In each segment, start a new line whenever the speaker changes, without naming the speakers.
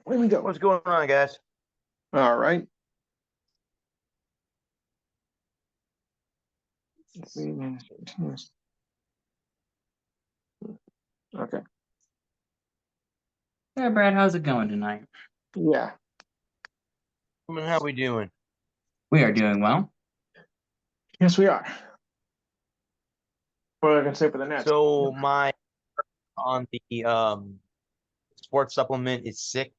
Where we go?
What's going on, guys?
All right. Okay.
Hey, Brad, how's it going tonight?
Yeah.
I mean, how we doing?
We are doing well.
Yes, we are. What am I gonna say for the next?
So my on the sports supplement is sick,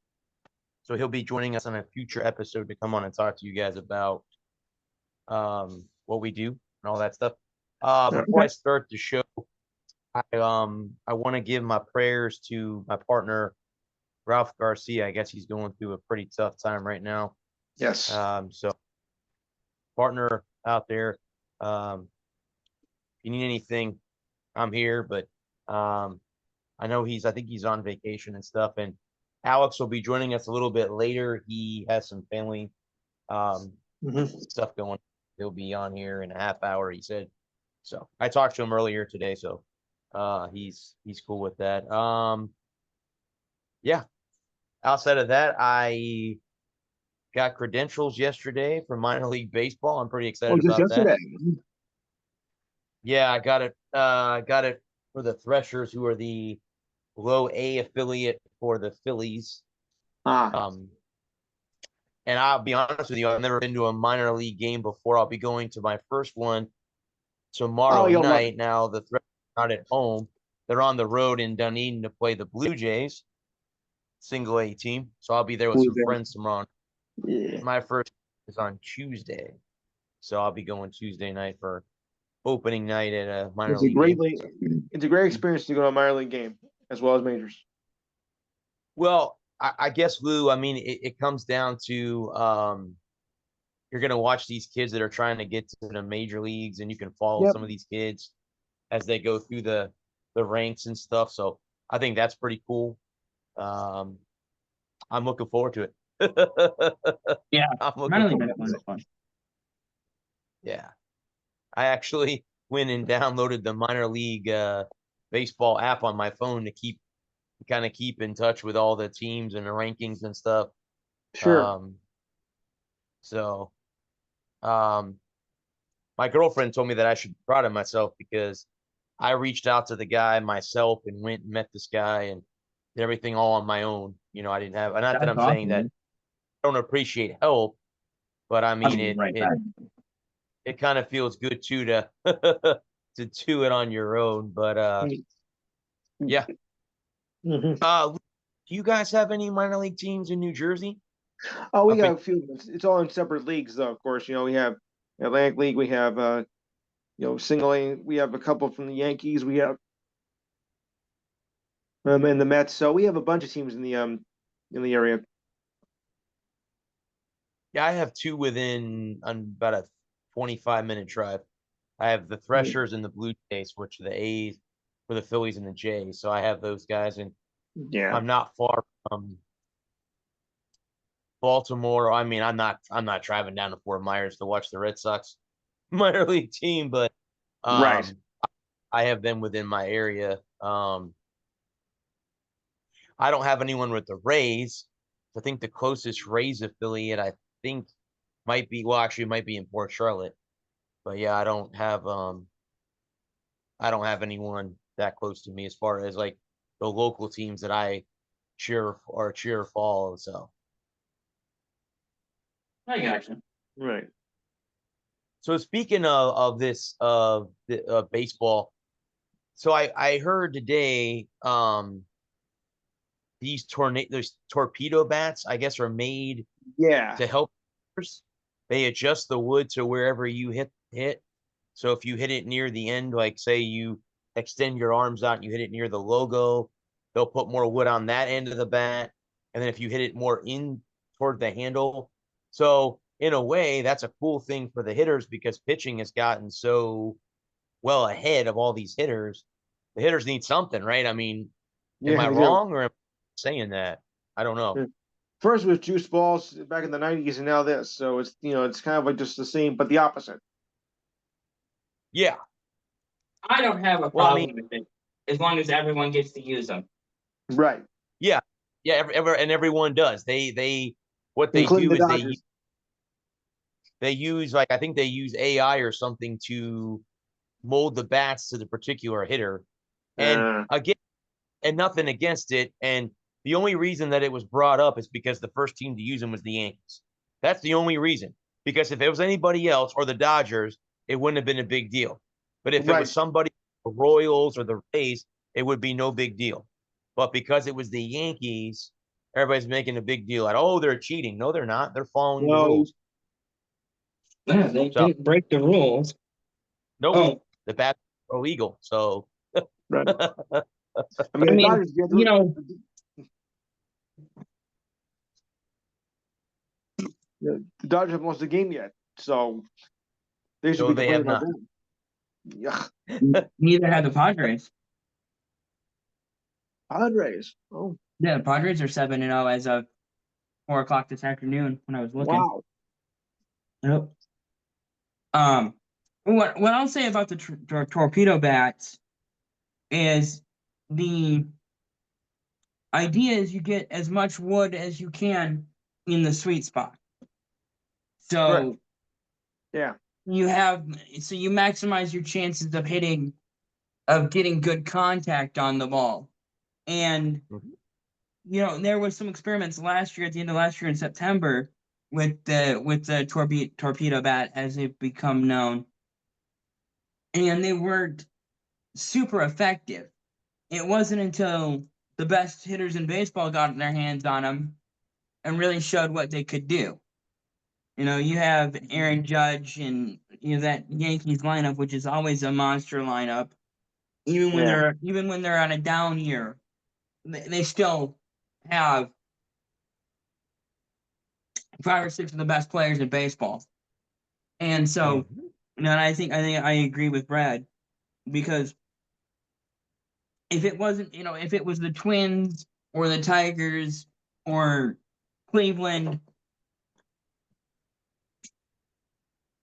so he'll be joining us on a future episode to come on and talk to you guys about what we do and all that stuff. Before I start the show, I want to give my prayers to my partner Ralph Garcia. I guess he's going through a pretty tough time right now.
Yes.
So partner out there, if you need anything, I'm here. But I know I think he's on vacation and stuff. And Alex will be joining us a little bit later. He has some family stuff going. He'll be on here in a half hour, he said. So I talked to him earlier today, so he's cool with that. Yeah. Outside of that, I got credentials yesterday for minor league baseball. I'm pretty excited
just
about that.
yesterday.
Yeah, I got it. Got it for the Threshers, who are the low A affiliate for the Phillies. And I'll be honest with you, I've never been to a minor league game before. I'll be going to my first one tomorrow night. Now the Threshers are not at home; they're on the road in Dunedin to play the Blue Jays, single A team. So I'll be there with some friends tomorrow.
Yeah.
My first is on Tuesday, so I'll be going Tuesday night for opening night at a minor league game.
It's a great experience to go to a minor league game as well as majors.
Well, I guess, Lou, I mean, it comes down to you're going to watch these kids that are trying to get to the major leagues, and you can follow some of these kids as they go through the ranks and stuff. So I think that's pretty cool. I'm looking forward to it.
Yeah,
I'm
minor league
looking
baseball is fun.
Yeah. I actually went and downloaded the minor league baseball app on my phone to kind of keep in touch with all the teams and the rankings and stuff.
Sure.
So my girlfriend told me that I should be proud of myself because I reached out to the guy myself and went and met this guy and did everything all on my own. You know, I didn't have, not that I'm saying that I don't appreciate help, but I mean, it kind of feels good too to to do it on your own. But yeah. Do you guys have any minor league teams in New Jersey?
Oh, we got a few. It's all in separate leagues, though. Of course, we have Atlantic League. We have single A. We have a couple from the Yankees. We have and the Mets. So we have a bunch of teams in the area.
Yeah, I have two within about a 25-minute drive. I have the Threshers and the Blue Jays, which are the A's for the Phillies and the Jays. So I have those guys, and I'm not far from Baltimore. I mean, I'm not driving down to Fort Myers to watch the Red Sox minor league team, but
right.
I have them within my area. I don't have anyone with the Rays. I think the closest Rays affiliate might be in Port Charlotte. But yeah, I don't have anyone that close to me as far as like the local teams that I cheer or follow. So
I gotcha.
Right.
So speaking of this baseball, so I heard today these torpedo bats, I guess, are made to help. They adjust the wood to wherever you hit. So if you hit it near the end, like say you extend your arms out and you hit it near the logo, they'll put more wood on that end of the bat. And then if you hit it more in toward the handle, so in a way, that's a cool thing for the hitters because pitching has gotten so well ahead of all these hitters. The hitters need something, right? I mean, am I wrong or am I saying that? I don't know.
First was juice balls back in the 90s, and now this. So it's it's kind of like just the same, but the opposite.
Yeah.
I don't have a problem with it as long as everyone gets to use them.
Right.
Yeah. Yeah, and everyone does. What they
including
do
the
is
Dodgers.
they use like I think they use AI or something to mold the bats to the particular hitter. And again, and nothing against it. And the only reason that it was brought up is because the first team to use them was the Yankees. That's the only reason. Because if it was anybody else or the Dodgers, it wouldn't have been a big deal. But if it was somebody, the Royals or the Rays, it would be no big deal. But because it was the Yankees, everybody's making a big deal out. Oh, they're cheating. No, they're not. They're following the rules.
Yeah, they didn't break the rules.
Nope.
Oh,
The bats are illegal. So
Right. I
I
mean, the
mean,
Dodgers get
you know,
the Dodgers haven't lost a game yet, so they should
No,
be
they have
complaining about
not.
that. Yeah,
neither had the Padres.
Padres. Oh,
Yeah, the Padres are 7-0 as of 4 o'clock this afternoon when I was looking.
wow.
Yep. What I'll say about the torpedo bats is the idea is you get as much wood as you can in the sweet spot. So
Correct.
Yeah.
you maximize your chances of getting good contact on the ball. And there was some experiments last year, at the end of last year in September, with the torpedo bat, as it become known, and they weren't super effective. It wasn't until the best hitters in baseball got their hands on them and really showed what they could do. You have Aaron Judge and that Yankees lineup, which is always a monster lineup. Even when they're on a down year, they still have 5 or 6 of the best players in baseball. And so, and I think I agree with Brad, because if it wasn't, if it was the Twins or the Tigers or Cleveland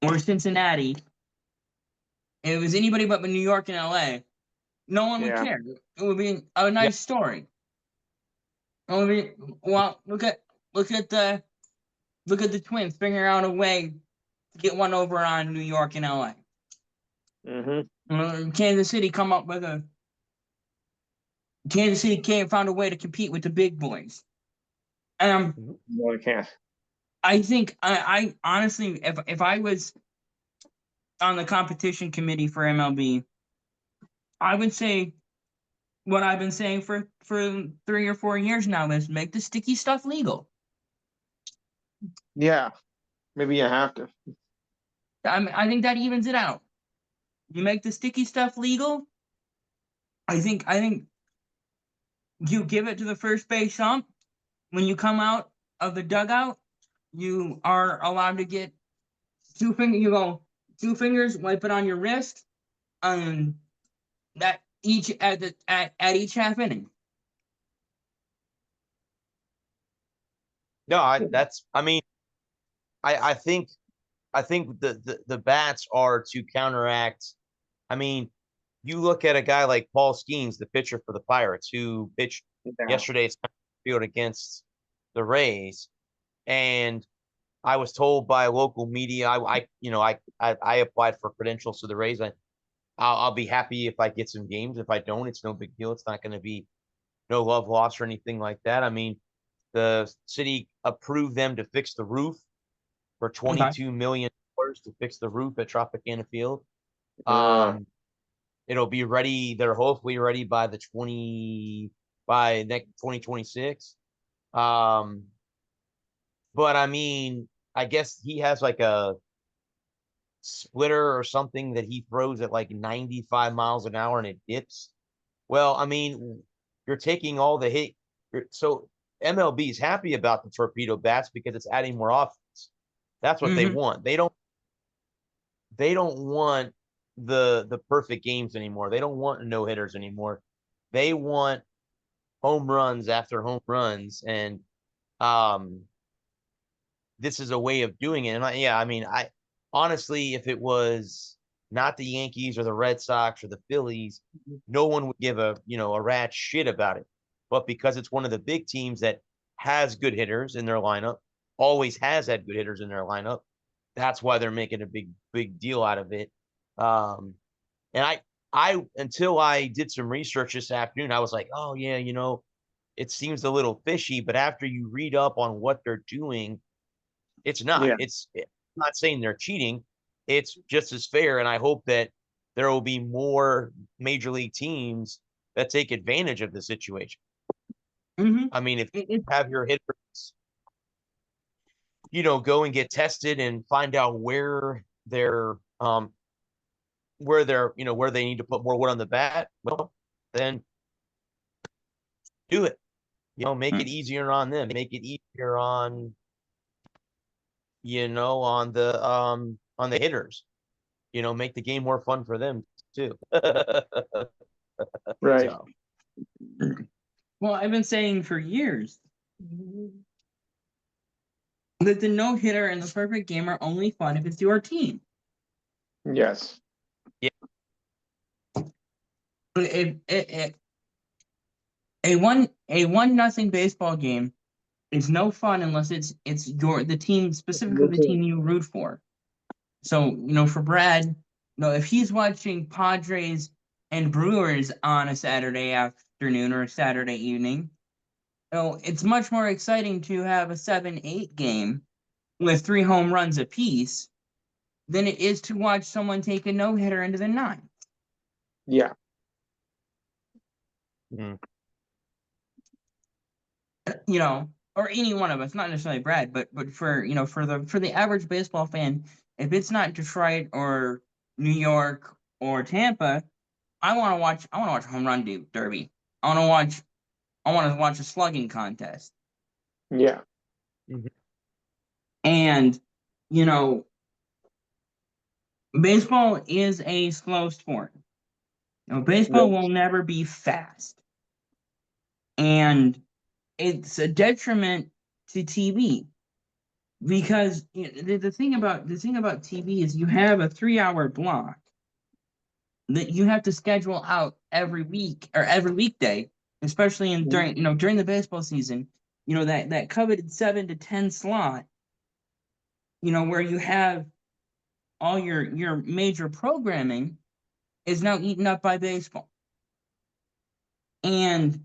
or Cincinnati, if it was anybody but New York and LA, no one would care. It would be a nice story. It would be, well, look at the Twins figuring out a way to get one over on New York and LA. Kansas City found a way to compete with the big boys.
No, I can't.
I think I honestly, if I was on the competition committee for MLB, I would say what I've been saying for 3 or 4 years now is make the sticky stuff legal.
Yeah, maybe you have to.
I think that evens it out. You make the sticky stuff legal. I think you give it to the first base ump. When you come out of the dugout, you are allowed to get 2 fingers. You go 2 fingers, wipe it on your wrist, that each at each half inning.
No, I think the bats are to counteract. I mean, you look at a guy like Paul Skeens, the pitcher for the Pirates, who pitched yesterday's field against the Rays, and I was told by local media, I applied for credentials to the Rays. I'll be happy if I get some games. If I don't, it's no big deal. It's not going to be no love lost or anything like that. I mean, the city approved them to fix the roof for $22 million to fix the roof at Tropicana Field. It'll be ready. They're hopefully ready by next 2026. But I mean, I guess he has like a splitter or something that he throws at like 95 miles an hour and it dips. Well, I mean, you're taking all the hit. So MLB is happy about the torpedo bats because it's adding more offense. That's what they want. They don't want the perfect games anymore. They don't want no hitters anymore. They want home runs after home runs, and this is a way of doing it. And I honestly, if it was not the Yankees or the Red Sox or the Phillies, no one would give a rat's shit about it. but because it's one of the big teams that has good hitters in their lineup, always has had good hitters in their lineup, that's why they're making a big deal out of it. And I until I did some research this afternoon, I was like, oh yeah, it seems a little fishy, but after you read up on what they're doing, it's not.
Yeah.
It's I'm not saying they're cheating. It's just as fair, and I hope that there will be more major league teams that take advantage of the situation. I mean, if you have your hitters, go and get tested and find out where they're where they need to put more wood on the bat, well, then do it. Make it easier on them. Make it easier on on the hitters. Make the game more fun for them too.
Right.
So.
Well, I've been saying for years that the no-hitter and the perfect game are only fun if it's your team.
Yes.
Yeah.
A 1-0 baseball game is no fun unless it's the team, specifically the team you root for. So, for Brad, if he's watching Padres and Brewers on a Saturday afternoon or a Saturday evening, it's much more exciting to have a 7-8 game with 3 home runs apiece than it is to watch someone take a no-hitter into the 9th.
Yeah.
Mm-hmm.
Or any one of us, not necessarily Brad, but for the average baseball fan, if it's not Detroit or New York or Tampa, I want to watch a home run derby. I want to watch a slugging contest.
Yeah.
Mm-hmm.
And baseball is a slow sport. Baseball will never be fast, and it's a detriment to TV because the thing about TV is you have a 3-hour block that you have to schedule out every week or every weekday, especially during the baseball season. That coveted 7 to 10 slot. Where you have all your major programming is now eaten up by baseball. And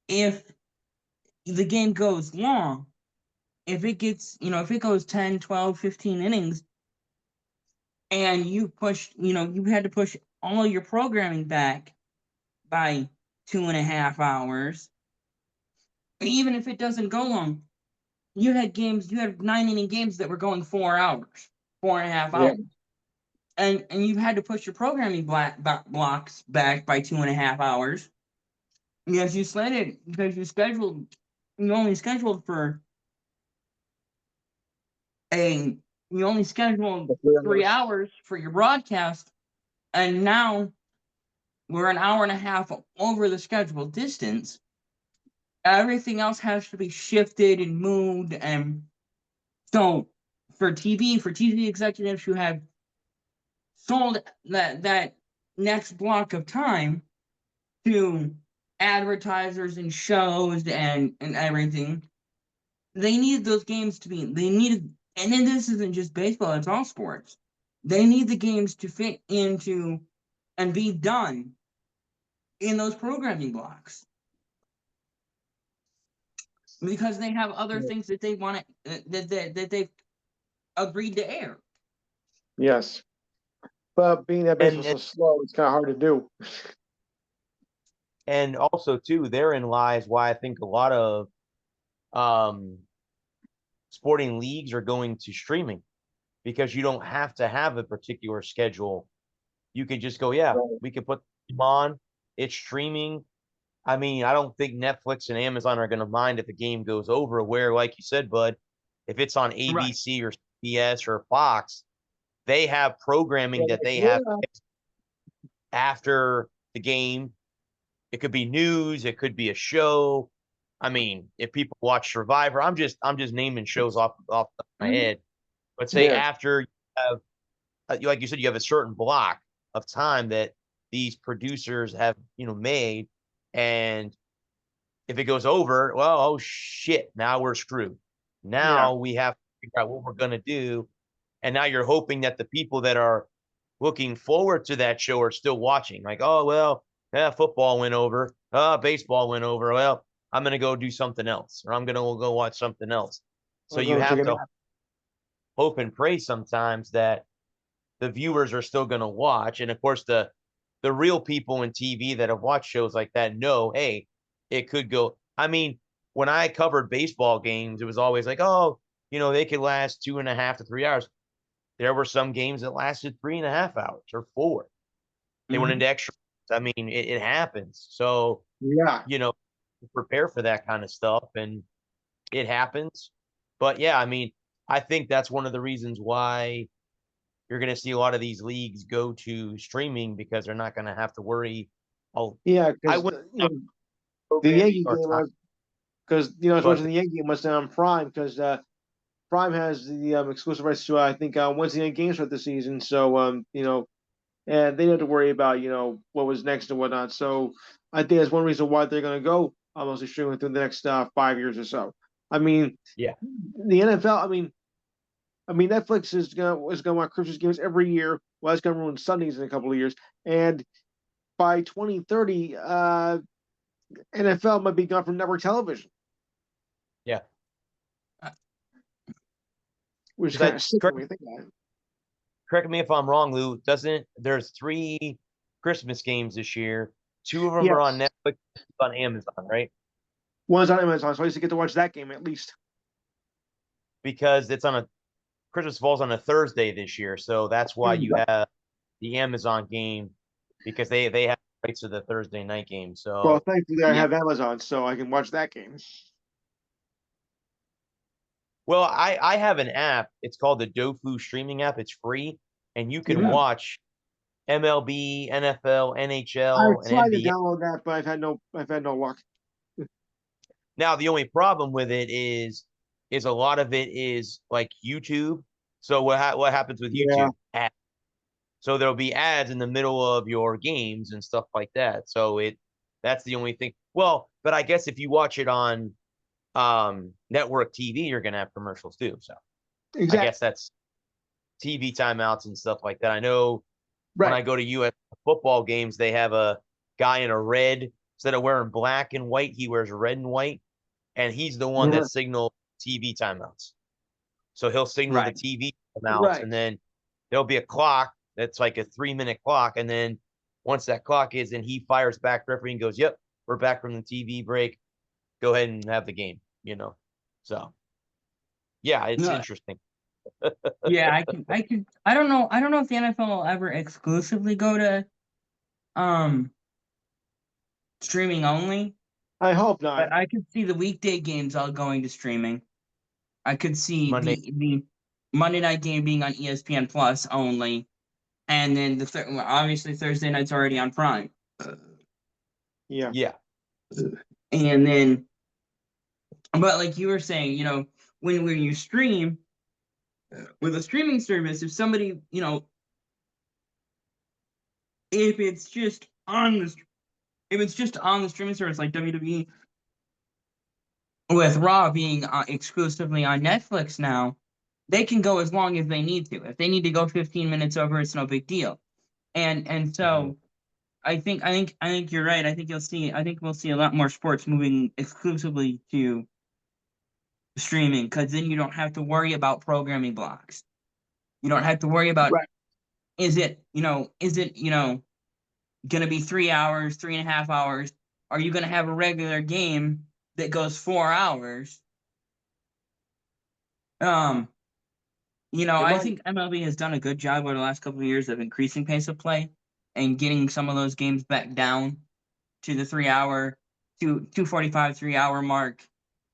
if the game goes long, if it goes 10, 12, 15 innings, and you had to push all your programming back by 2.5 hours, even if it doesn't go long, you had 9-inning games that were going 4 hours, 4.5 hours. And you've had to push your programming blocks back by 2.5 hours because you only scheduled 3 hours for your broadcast, and now we're an hour and a half over the scheduled distance. Everything else has to be shifted and moved, and so for TV executives who have sold that next block of time to advertisers and shows and everything, they need those games to be, and then this isn't just baseball, it's all sports. They need the games to fit into and be done in those programming blocks because they have other things that they want to, that they've agreed to air.
Yes. But being that baseball's so slow, it's kind of hard to do.
And also, too, therein lies why I think a lot of sporting leagues are going to streaming, because you don't have to have a particular schedule. You could just go, we could put them on. It's streaming. I mean, I don't think Netflix and Amazon are going to mind if the game goes over, where, like you said, Bud, if it's on ABC or CBS or Fox, they have programming that they have after the game. It could be news. It could be a show. I mean, if people watch Survivor, I'm just naming shows off my head. But say after you have, like you said, you have a certain block of time that these producers have, made. And if it goes over, well, oh shit, now we're screwed. Now we have to figure out what we're going to do. And now you're hoping that the people that are looking forward to that show are still watching. Like, oh, well, yeah, football went over. Baseball went over. Well, I'm going to go do something else, or I'm going to go watch something else. So you have to hope and pray sometimes that the viewers are still going to watch. And of course, the real people in TV that have watched shows like that know, hey, it could go. I mean, when I covered baseball games, it was always like, oh, they could last 2.5 to 3 hours. There were some games that lasted 3.5 hours or 4. They went into extra. I mean, it happens. So, prepare for that kind of stuff, and it happens. But yeah, I mean, I think that's one of the reasons why you're going to see a lot of these leagues go to streaming, because they're not going to have to worry.
Because the Yankee game was, because I was watching the Yankee game was on Prime, because Prime has the exclusive rights to I think Wednesday night games for the season. So and they didn't have to worry about what was next and whatnot. So I think that's one reason why they're going to go almost streaming through the next 5 years or so. I mean, the NFL. I mean, Netflix is gonna want Christmas games every year. Well, it's gonna ruin Sundays in a couple of years, and by 2030, NFL might be gone from network television.
Yeah,
which is kind of sick when we think about it.
Correct me if I'm wrong, Lou. There's 3 Christmas games this year. 2 of them are on Netflix, on Amazon, right?
One's on Amazon, so I used to get to watch that game at least.
Because it's on Christmas falls on a Thursday this year, so that's why you have the Amazon game, because they have rights to the Thursday night game. So,
well, thankfully I have Amazon, so I can watch that game.
Well, I have an app. It's called the Dofu streaming app. It's free, and you can watch MLB, NFL, NHL,
I've tried
and NBA.
to download that, but I've had no luck.
Now, the only problem with it is a lot of it is like YouTube. So what happens with YouTube? Ads. So there'll be ads in the middle of your games and stuff like that. So that's the only thing. Well, but I guess if you watch it on network TV, you're gonna have commercials too. So I guess that's TV timeouts and stuff like that. I know when I go to US football games, they have a guy in a red. Instead of wearing black and white, he wears red and white, and he's the one that signals TV timeouts. So he'll signal the TV timeouts, and then there'll be a clock that's like a 3-minute clock, and then once that clock is, and he fires back referee and goes, "Yep, we're back from the TV break. Go ahead and have the game." So yeah, it's interesting.
Yeah, I don't know if the NFL will ever exclusively go to streaming only.
I hope not.
But I could see the weekday games all going to streaming. I could see the Monday night game being on ESPN Plus only, and then obviously Thursday night's already on Prime.
Yeah.
And then, but like you were saying, when you stream with a streaming service, if somebody, if it's just on the streaming service like WWE, with Raw being exclusively on Netflix now, they can go as long as they need to. If they need to go 15 minutes over, it's no big deal. And so I think you're right. I think we'll see a lot more sports moving exclusively to streaming, because then you don't have to worry about programming blocks. You don't have to worry about is it gonna be 3 hours, 3.5 hours? Are you gonna have a regular game that goes 4 hours? I think MLB has done a good job over the last couple of years of increasing pace of play and getting some of those games back down to the 3-hour, 2:45, 3-hour mark.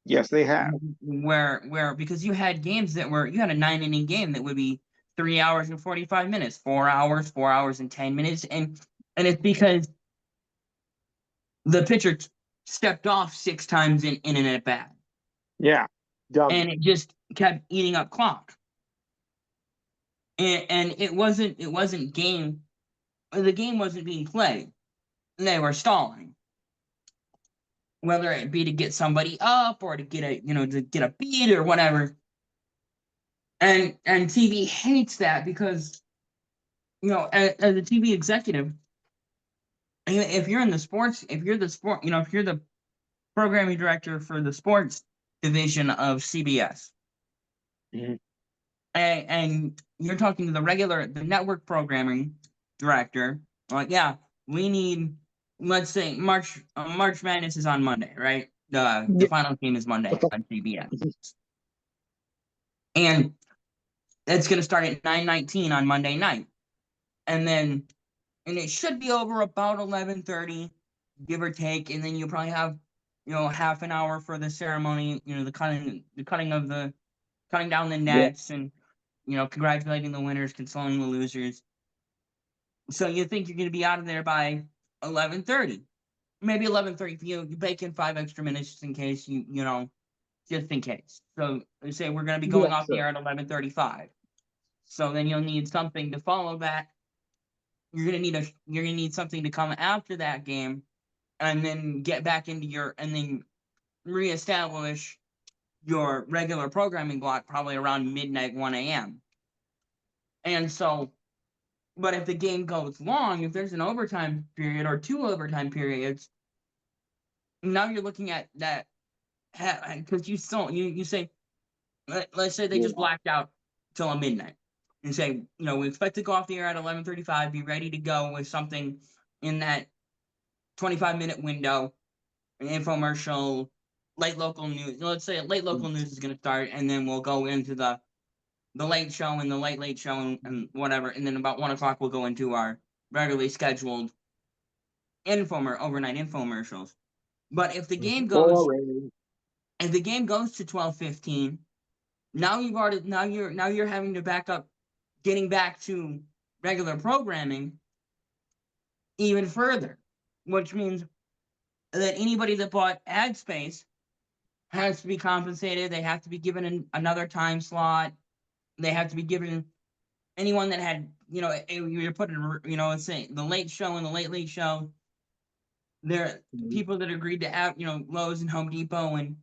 Yes, they have.
Where because you had games you had a 9-inning game that would be 3 hours and 45 minutes, 4 hours, 4 hours and 10 minutes, and it's because the pitcher stepped off 6 times in an at bat.
Yeah, dumb.
And it just kept eating up clock. And it wasn't game. The game wasn't being played. They were stalling. whether it be to get somebody up or to get a beat or whatever. And TV hates that because, as a TV executive, if you're the programming director for the sports division of CBS,
mm-hmm.
and you're talking to the network programming director, like, yeah, we need, let's say March Madness is on Monday, right? The final game is Monday on CBS, and it's going to start at 9:19 on Monday night, and it should be over about 11:30, give or take, and then you probably have half an hour for the ceremony, the cutting down the nets, and congratulating the winners, consoling the losers. So you think you're going to be out of there by 11:30, maybe 11:30. You bake in 5 extra minutes just in case just in case. So they say we're going to be going off the air at 11:35. So then you'll need something to follow that. You're gonna need something to come after that game, and then get back into and then reestablish your regular programming block probably around midnight, 1 a.m. And so, but if the game goes long, if there's an overtime period or 2 overtime periods, now you're looking at that, because you say, let's say they just blacked out till midnight, and say, we expect to go off the air at 11:35, be ready to go with something in that 25-minute window, an infomercial, late local news. Let's say late local news is going to start, and then we'll go into the late show and the late show and whatever, and then about 1 o'clock we'll go into our regularly scheduled overnight infomercials. But if the game goes to 12:15, now you're having to back up, getting back to regular programming even further, which means that anybody that bought ad space has to be compensated. They have to be given another time slot. They have to be given, anyone that had, you're putting, let's say the late show and the late show, there people that agreed to have, Lowe's and Home Depot and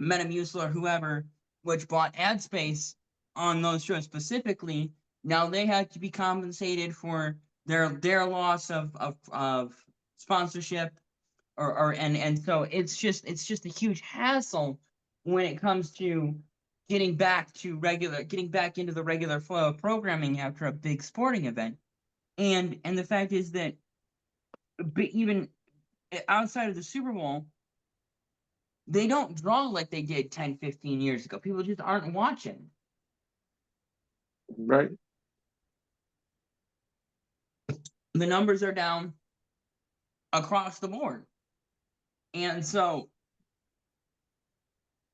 Metamucil or whoever, which bought ad space on those shows specifically, now they have to be compensated for their loss of sponsorship, and so it's just a huge hassle when it comes to getting back into the regular flow of programming after a big sporting event. And the fact is that even outside of the Super Bowl, they don't draw like they did 10, 15 years ago. People just aren't watching.
Right.
The numbers are down across the board. And so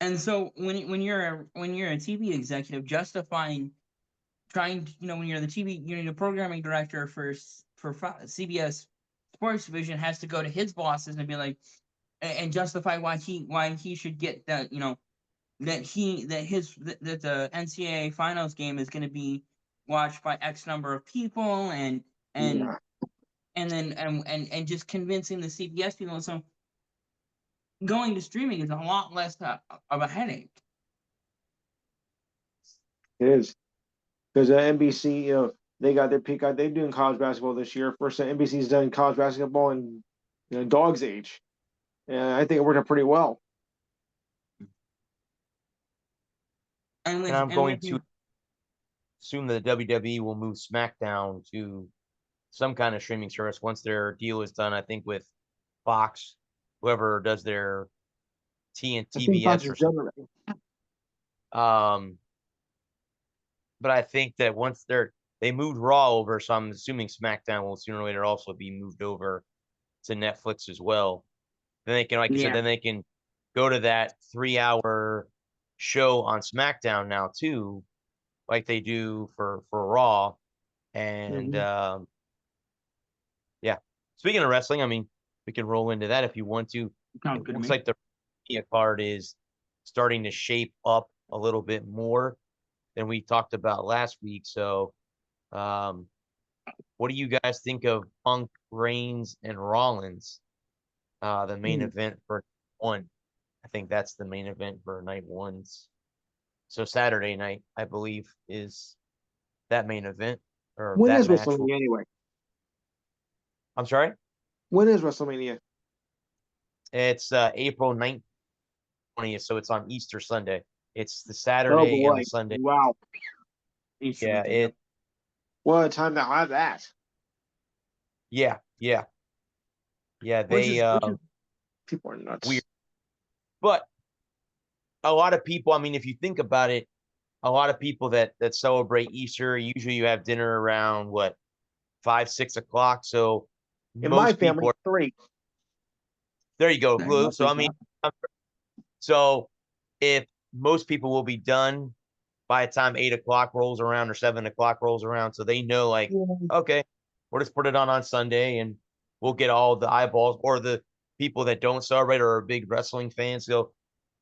when you're a TV executive, justifying trying to, when you're the programming director for CBS Sports Division, has to go to his bosses and be like, and justify why he should get that, that the NCAA finals game is going to be watched by X number of people, and just convincing the CBS people. So going to streaming is a lot less of a headache.
It is, because NBC, they got their peak out. They're doing college basketball this year. First time NBC's done college basketball in dog's age, and I think it worked out pretty well.
And I'm going to assume that the WWE will move SmackDown to some kind of streaming service once their deal is done. I think with Fox, whoever does their TNT or something. But I think that once they moved Raw over, so I'm assuming SmackDown will sooner or later also be moved over to Netflix as well. Then they can, like you said, then they can go to that 3-hour show on SmackDown now too, like they do for Raw. And speaking of wrestling, I mean, we can roll into that if you want to. It looks like the media card is starting to shape up a little bit more than we talked about last week. So what do you guys think of Punk, Reigns, and Rollins? the main event for one. I think that's the main event for night ones. So Saturday night, I believe, is that main event. Or
when
that
is
match
WrestleMania anyway?
I'm sorry?
When is WrestleMania?
It's April 9th, 20th, so it's on Easter Sunday. It's the Saturday and the Sunday.
Wow.
Yeah,
what a time to have that.
Yeah. Yeah, they
people are nuts.
Weird. But a lot of people, I mean, if you think about it, a lot of people that celebrate Easter, usually you have dinner around what, 5, 6 o'clock. So
in my family, 3.
There you go. So I mean, so if most people will be done by the time 8 o'clock rolls around or 7 o'clock rolls around, so they know, like, okay, we'll just put it on Sunday and we'll get all the eyeballs, or the people that don't celebrate or are big wrestling fans go,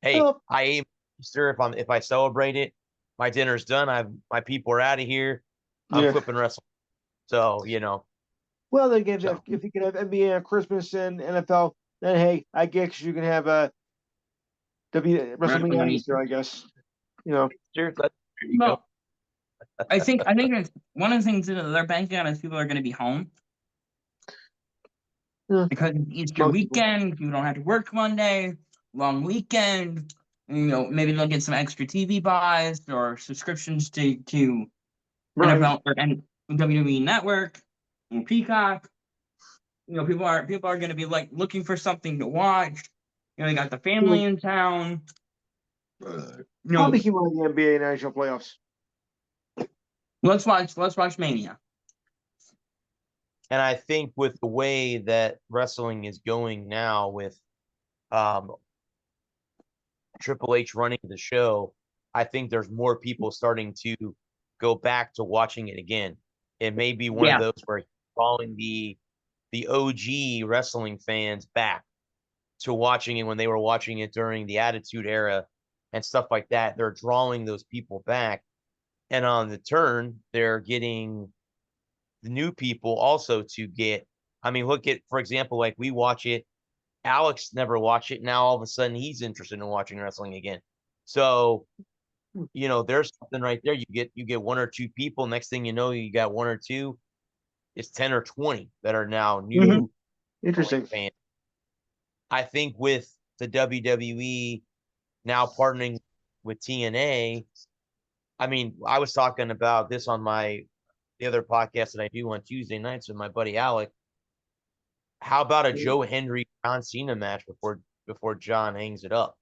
hey, I ate Easter. If I celebrate it, my dinner's done. My people are out of here. I'm flipping wrestling. So,
Well, they give if you can have NBA on Christmas and NFL, then hey, I guess you can have a WrestleMania on Easter, I guess.
Sure.
Well, I think it's one of the things that they're banking on is people are going to be home. Yeah. Because it's Easter weekend, you don't have to work Monday, long weekend. Maybe they'll get some extra TV buys or subscriptions to NFL and WWE Network and Peacock. People are going to be like looking for something to watch. They got the family in town.
Probably keep on the NBA and NHL playoffs.
Let's watch Mania.
And I think with the way that wrestling is going now, with Triple H running the show, I think there's more people starting to go back to watching it again. It may be one of those where he's calling the OG wrestling fans back to watching it when they were watching it during the Attitude Era and stuff like that. They're drawing those people back. And on the turn, they're getting the new people also to get. I mean, look at, for example, like we watch it. Alex never watched it. Now all of a sudden he's interested in watching wrestling again. So, there's something right there. You get 1 or 2 people. Next thing you know, you got 1 or 2. It's 10 or 20 that are now new.
Interesting
fans. I think with the WWE now partnering with TNA, I mean, I was talking about this on the other podcast that I do on Tuesday nights with my buddy Alec. How about a Joe Hendry John Cena match before John hangs it up?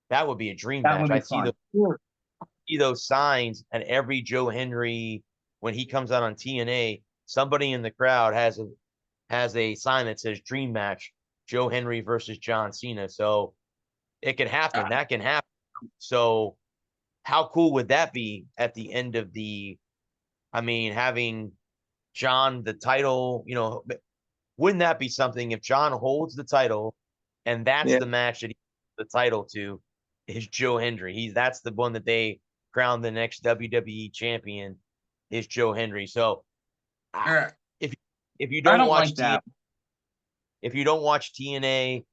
That would be a dream match. I see those signs at every Joe Hendry when he comes out on TNA. Somebody in the crowd has a sign that says "Dream Match: Joe Hendry versus John Cena." So it can happen. That can happen. So how cool would that be at the end of having John the title? Wouldn't that be something if John holds the title and that's the match that he holds the title to is Joe Hendry? That's the one that they crown the next WWE champion is Joe Hendry. So if you don't watch TNA, if you don't watch TNA,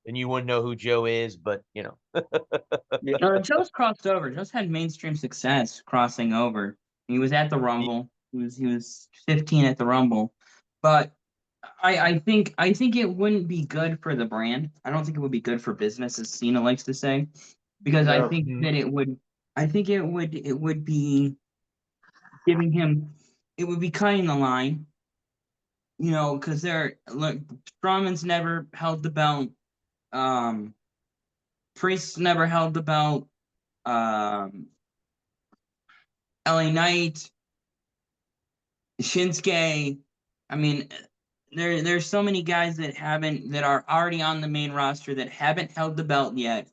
then you wouldn't know who Joe is. But
Joe's crossed over. Joe's had mainstream success crossing over. He was at the Rumble. He was 15 at the Rumble, but I think it wouldn't be good for the brand. I don't think it would be good for business, as Cena likes to say, because I think that it would. I think it would be giving him. It would be cutting the line. Because Strowman's never held the belt. Priest never held the belt. LA Knight, Shinsuke. I mean, there's so many guys that are already on the main roster that haven't held the belt yet.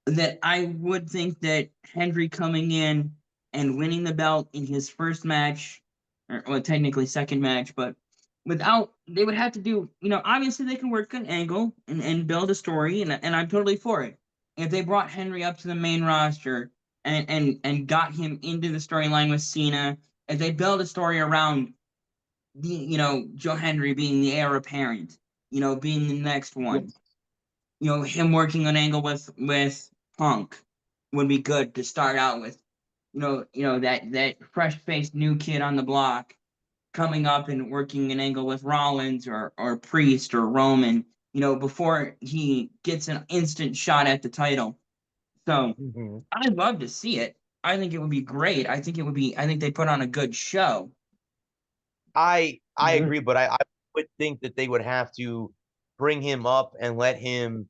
That I would think that Hendry coming in and winning the belt in his first match, or technically second match, but they would have to do, obviously they can work an angle and build a story, and I'm totally for it. If they brought Hendry up to the main roster and got him into the storyline with Cena, if they build a story around Joe Hendry being the heir apparent, being the next one. Him working an angle with Punk would be good to start out with. That fresh-faced new kid on the block coming up and working an angle with Rollins or Priest or Roman, before he gets an instant shot at the title. So I'd love to see it. I think it would be great. I think they put on a good show.
I agree, but I would think that they would have to bring him up and let him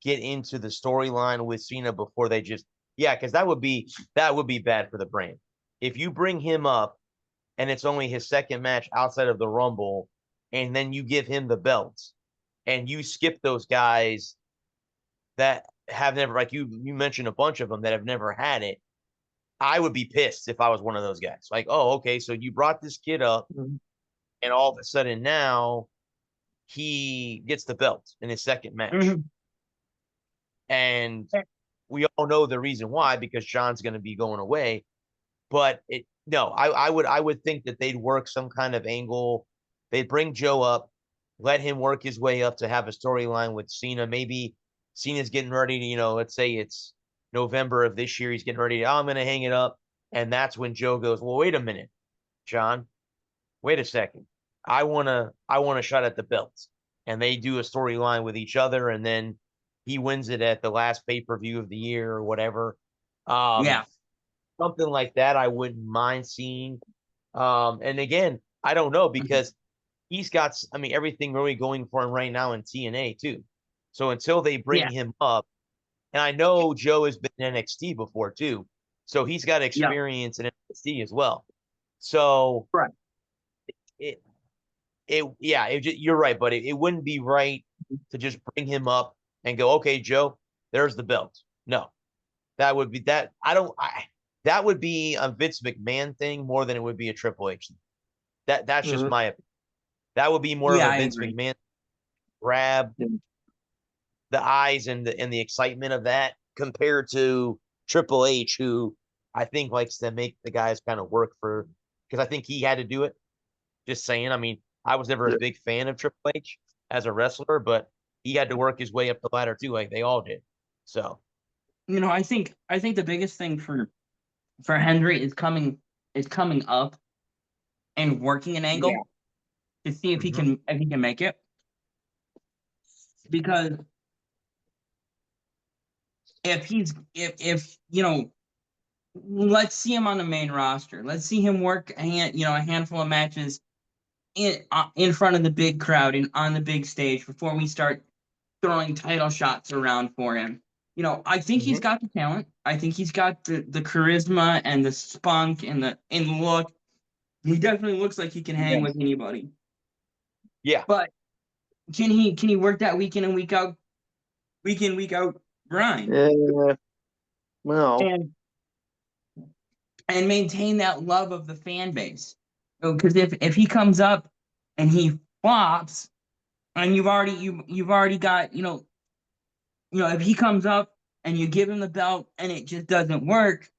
get into the storyline with Cena before they because that would be bad for the brand. If you bring him up and it's only his second match outside of the Rumble, and then you give him the belts and you skip those guys that have never, like you mentioned a bunch of them that have never had it, I would be pissed if I was one of those guys. Like, oh, okay, so you brought this kid up, and all of a sudden now he gets the belt in his second match. And we all know the reason why, because John's going to be going away. But I would think that they'd work some kind of angle. They'd bring Joe up, let him work his way up to have a storyline with Cena. Maybe Cena's getting ready to, let's say it's November of this year. He's getting ready to, I'm going to hang it up. And that's when Joe goes, well, wait a minute, John, wait a second. I want a shot at the belts. And they do a storyline with each other. And then he wins it at the last pay-per-view of the year or whatever. Something like that I wouldn't mind seeing. And again, I don't know, because he's got, everything really going for him right now in TNA too. So until they bring him up, and I know Joe has been in NXT before too, so he's got experience in NXT as well. So you're right, but it wouldn't be right to just bring him up and go, okay, Joe, there's the belt. No, that would be that. That would be a Vince McMahon thing more than it would be a Triple H thing. That's just my opinion. That would be more of a Vince McMahon grab the eyes and the excitement of that, compared to Triple H, who I think likes to make the guys kind of work for, because I think he had to do it. Just saying. I was never a big fan of Triple H as a wrestler, but he had to work his way up the ladder too, like they all did. So,
I think the biggest thing for Henry is coming up and working an angle to see if he can make it. Because if let's see him on the main roster. Let's see him work a handful of matches in front of the big crowd and on the big stage before we start throwing title shots around for him. I think he's got the talent. I think he's got the charisma and the spunk and the look. He definitely looks like he can hang with anybody.
Yeah.
But can he work that week in and week out grind?
Well,
and maintain that love of the fan base. Because if he comes up and he flops, and you've already got, if he comes up and you give him the belt and it just doesn't work,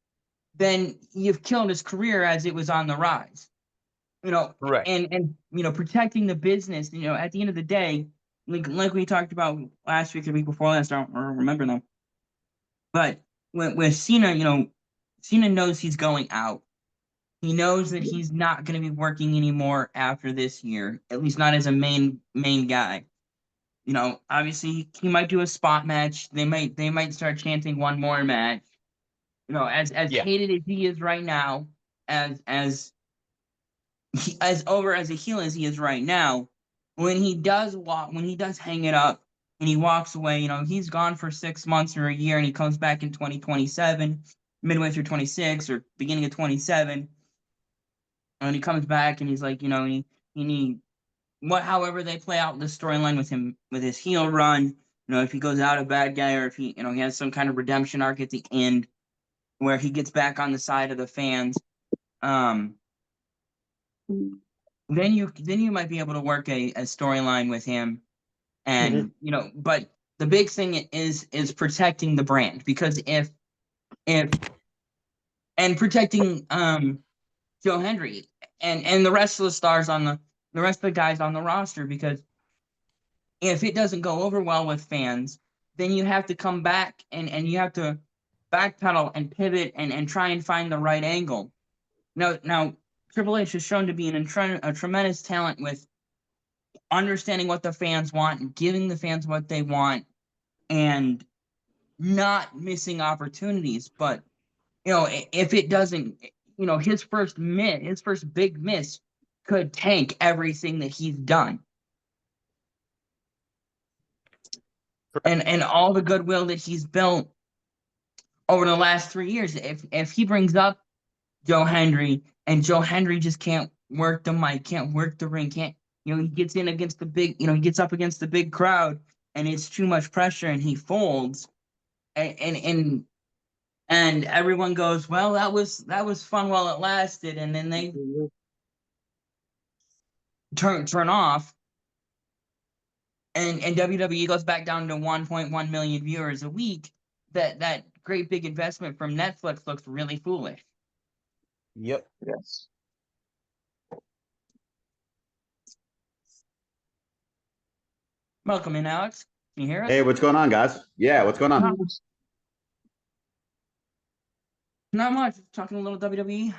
then you've killed his career as it was on the rise.
Right.
And protecting the business, at the end of the day, like we talked about last week, the week before last, I don't remember them. But with Cena, Cena knows he's going out. He knows that he's not going to be working anymore after this year, at least not as a main guy. Obviously he might do a spot match. They might start chanting one more match. As hated as he is right now, as over as a heel as he is right now, when he does hang it up and he walks away, he's gone for 6 months or a year, and he comes back in 2027, midway through 26 or beginning of 27, and he comes back and he's like, however they play out the storyline with him with his heel run, if he goes out a bad guy, or if he has some kind of redemption arc at the end where he gets back on the side of the fans, then you might be able to work a storyline with him. And but the big thing is protecting the brand, because if protecting Joe Hendry and the rest of the stars the rest of the guys on the roster, because if it doesn't go over well with fans, then you have to come back and you have to backpedal and pivot and try and find the right angle. Now Triple H is shown to be a tremendous talent with understanding what the fans want and giving the fans what they want and not missing opportunities. But, if it doesn't, his first big miss could tank everything that he's done. And all the goodwill that he's built over the last 3 years. If he brings up Joe Hendry and Joe Hendry just can't work the mic, can't work the ring, he gets in against the big, he gets up against the big crowd and it's too much pressure and he folds and everyone goes, well, that was fun while it lasted, and then they turn off. And WWE goes back down to 1.1 million viewers a week. That great big investment from Netflix looks really foolish.
Yep.
Yes.
Welcome in, Alex. Can you hear us?
Hey, what's going on, guys? Yeah, what's going on?
Not much. Talking a little WWE.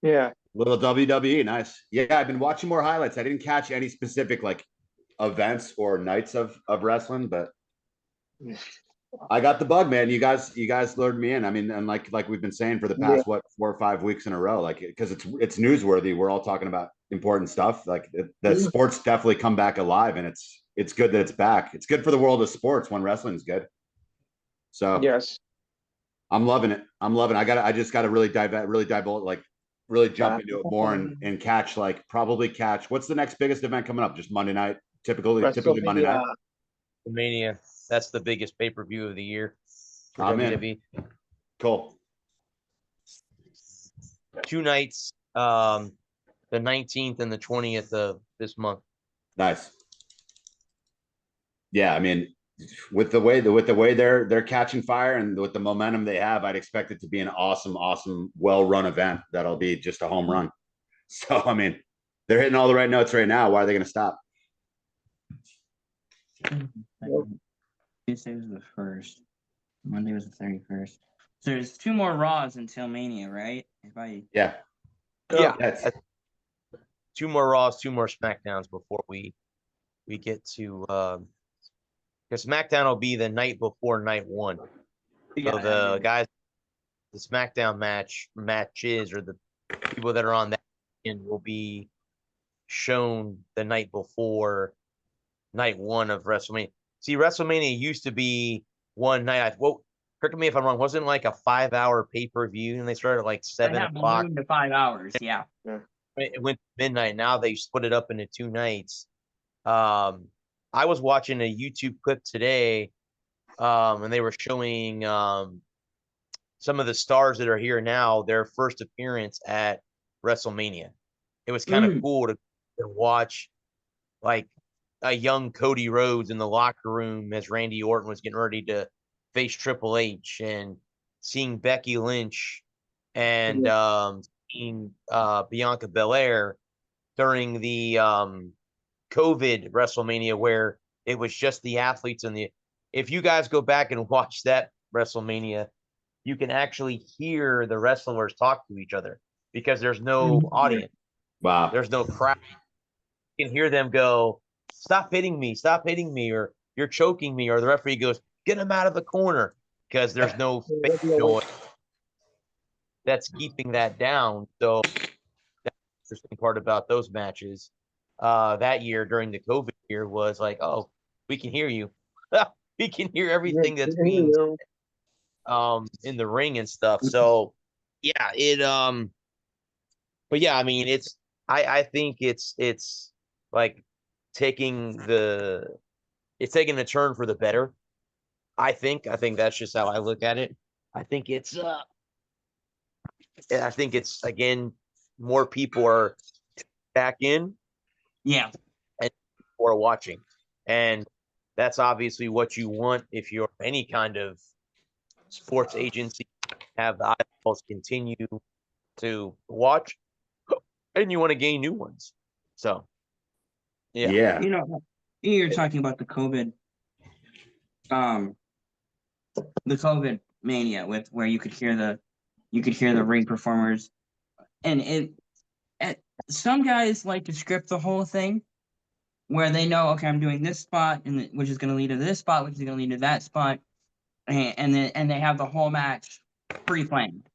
Yeah.
Little WWE, nice. Yeah, I've been watching more highlights. I didn't catch any specific events or nights of wrestling, but I got the bug, man. You guys lured me in. I mean, and like we've been saying for the past 4 or 5 weeks in a row, because it's newsworthy. We're all talking about important stuff. The sports definitely come back alive, and it's good that it's back. It's good for the world of sports when wrestling's good. So
yes,
I'm loving it. I just gotta really jump into it more and catch what's the next biggest event coming up? Just Monday night, typically Monday night.
WrestleMania. That's the biggest pay-per-view of the year for
WWE. Cool.
2 nights, the 19th and the 20th of this month.
Nice. Yeah, I mean, with the way they're catching fire and with the momentum they have, I'd expect it to be an awesome, well-run event that'll be just a home run. So, I mean, they're hitting all the right notes right now. Why are they going to stop?
Tuesday was the 1st. Monday was the 31st. So there's 2 more Raws until Mania, right?
Yeah.
2 more Raws, 2 more SmackDowns before we get to because SmackDown will be the night before night 1. So the guys, the SmackDown matches or the people that are on that end will be shown the night before night 1 of WrestleMania. See, WrestleMania used to be one night. Correct me if I'm wrong. Wasn't like a 5-hour pay-per-view, and they started at 7 o'clock
to 5 hours. Yeah.
It went to midnight. Now they split it up into 2 nights. I was watching a YouTube clip today, and they were showing some of the stars that are here now their first appearance at WrestleMania. It was kind of cool to watch, a young Cody Rhodes in the locker room as Randy Orton was getting ready to face Triple H, and seeing Becky Lynch and seeing Bianca Belair during the COVID WrestleMania, where it was just the athletes and if you guys go back and watch that WrestleMania, you can actually hear the wrestlers talk to each other because there's no audience.
Wow.
There's no crowd. You can hear them go, stop hitting me, or you're choking me, or the referee goes, get him out of the corner, because there's no fake noise that's keeping that down. So that's the interesting part about those matches that year during the COVID year was oh, we can hear you. We can hear everything that's being in the ring and stuff. So yeah, but yeah, I mean, I think it's taking a turn for the better. I think that's just how I look at it. I think it's again, more people are back in.
Yeah.
And people are watching. And that's obviously what you want if you're any kind of sports agency, have the eyeballs continue to watch, and you want to gain new ones. So
yeah.
You're talking about the COVID mania with where you could hear the ring performers, and some guys like to script the whole thing where they know, okay, I'm doing this spot, and which is going to lead to this spot, which is going to lead to that spot, and they have the whole match pre-planned,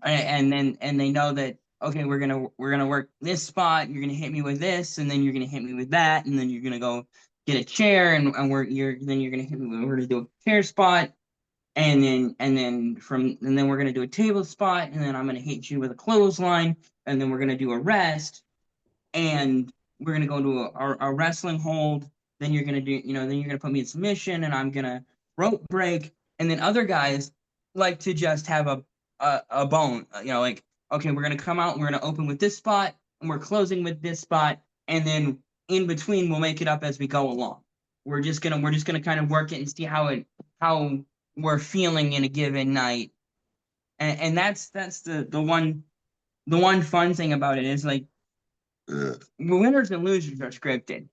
and they know that, okay, we're gonna work this spot. You're gonna hit me with this, and then you're gonna hit me with that, and then you're gonna go get a chair, and we're gonna hit me. We're gonna do a chair spot, and then we're gonna do a table spot, and then I'm gonna hit you with a clothesline, and then we're gonna do a rest, and we're gonna go into a wrestling hold. Then you're gonna do, then you're gonna put me in submission, and I'm gonna rope break, and then other guys like to just have a bone, like, okay, we're gonna come out, we're gonna open with this spot, and we're closing with this spot, and then in between we'll make it up as we go along. We're just gonna kind of work it and see how we're feeling in a given night, and that's the one fun thing about it is, like, winners and losers are scripted.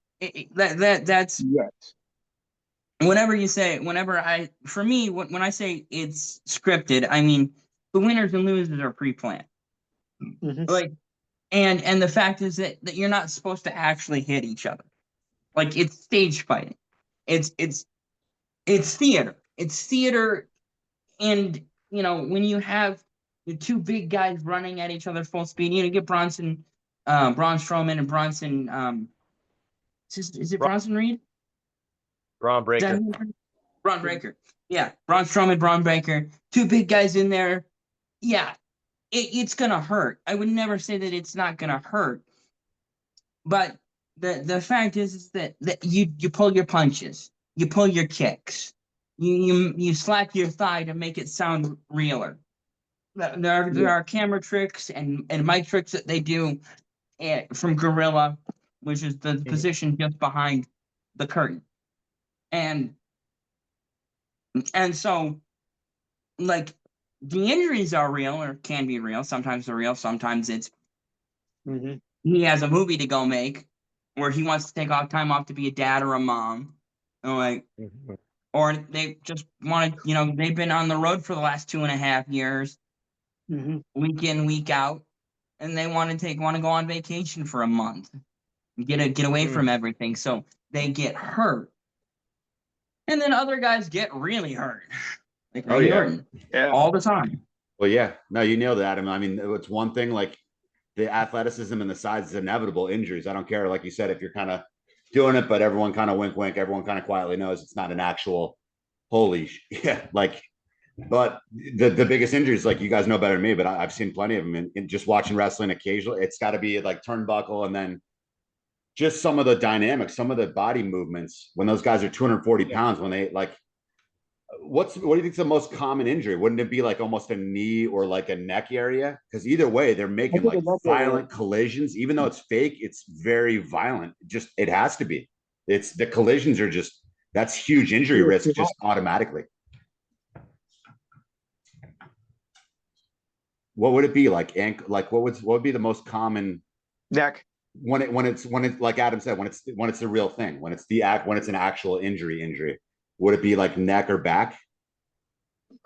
That's
yes.
Whenever you say, when I say it's scripted, I mean the winners and losers are pre-planned.
Mm-hmm.
Like, and the fact is that you're not supposed to actually hit each other. Like, it's stage fighting. It's theater. It's theater, and when you have the two big guys running at each other full speed, you get Braun Strowman and Bronson. Is it Bronson Reed?
Braun Breaker.
Braun Breaker. Yeah, Braun Strowman, Braun Breaker. Two big guys in there. Yeah, it's gonna hurt. I would never say that it's not gonna hurt, but the fact is that you pull your punches, you pull your kicks, you slap your thigh to make it sound realer. There are camera tricks and mic tricks that they do from Gorilla, which is the position just behind the curtain, and so, like, the injuries are real, or can be real. Sometimes they're real. Sometimes it's he has a movie to go make, where he wants to take time off to be a dad or a mom, or they just want to, they've been on the road for the last 2.5 years, week in, week out, and they want to go on vacation for a month, get away from everything, so they get hurt, and then other guys get really hurt. Like Randy Orton, all the time.
Well, yeah, no, you nailed it, Adam. I mean, it's one thing, like, the athleticism and the size is inevitable. Injuries, I don't care, like you said, if you're kind of doing it, but everyone kind of wink, everyone kind of quietly knows it's not an actual like. But the biggest injuries, like, you guys know better than me, but I've seen plenty of them in just watching wrestling occasionally. It's got to be like turnbuckle, and then just some of the dynamics, some of the body movements when those guys are 240 pounds, when they, like, what do you think is the most common injury? Wouldn't it be like almost a knee or like a neck area? Because either way, they're making like violent collisions. Even though it's fake, it's very violent. It has to be. It's the collisions are just, that's huge injury risk just automatically. What would it be like? Like, what would be the most common
neck?
When it's like Adam said, when it's the real thing, when it's an actual injury. Would it be like neck or back?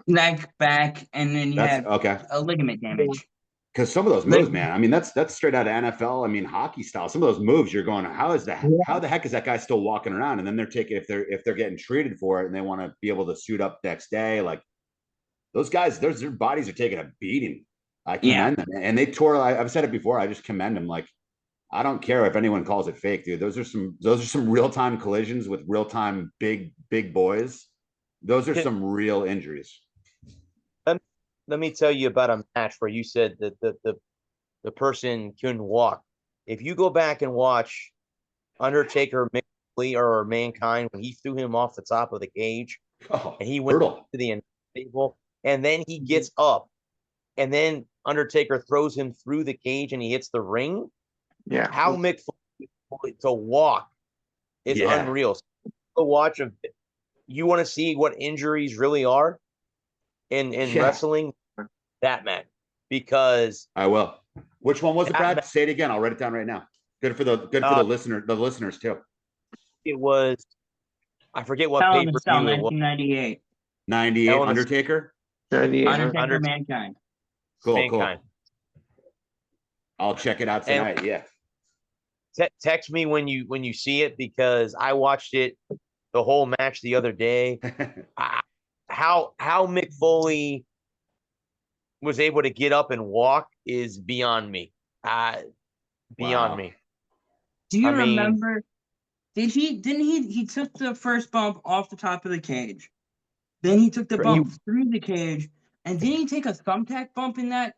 Neck, back, and then you have a ligament damage.
Because some of those moves, man, I mean, that's straight out of NFL. I mean, hockey style. Some of those moves, you're going, how the heck is that guy still walking around? And then they're taking, if they're getting treated for it and they want to be able to suit up next day, like, those guys, their bodies are taking a beating. I commend them, and they tore. I've said it before. I just commend them. Like, I don't care if anyone calls it fake, dude. Those are some real-time collisions with real-time big boys. Those are some real injuries.
Let me tell you about a match where you said that the person couldn't walk. If you go back and watch Undertaker or Mankind, when he threw him off the top of the cage, and he went to the table, and then he gets up, and then Undertaker throws him through the cage and he hits the ring.
Yeah.
How Mick Foley to walk is unreal. So watch you want to see what injuries really are in wrestling, that match. Because
I will. Which one was it, Brad? Say it again. I'll write it down right now. Good for the listeners too.
it was, I forget what
Hell
pay
in
per
a Cell,
view it was.
1998.
98
Hell in a-
Undertaker.
98.
Undertaker, Mankind.
Cool,
Mankind.
cool. I'll check it out tonight. Yeah.
Text me when you see it, because I watched it the whole match the other day. How Mick Foley was able to get up and walk is beyond me. Beyond
Wow.
me.
Do you remember? He took the first bump off the top of the cage. Then he took the bump through the cage, and didn't he take a thumbtack bump in that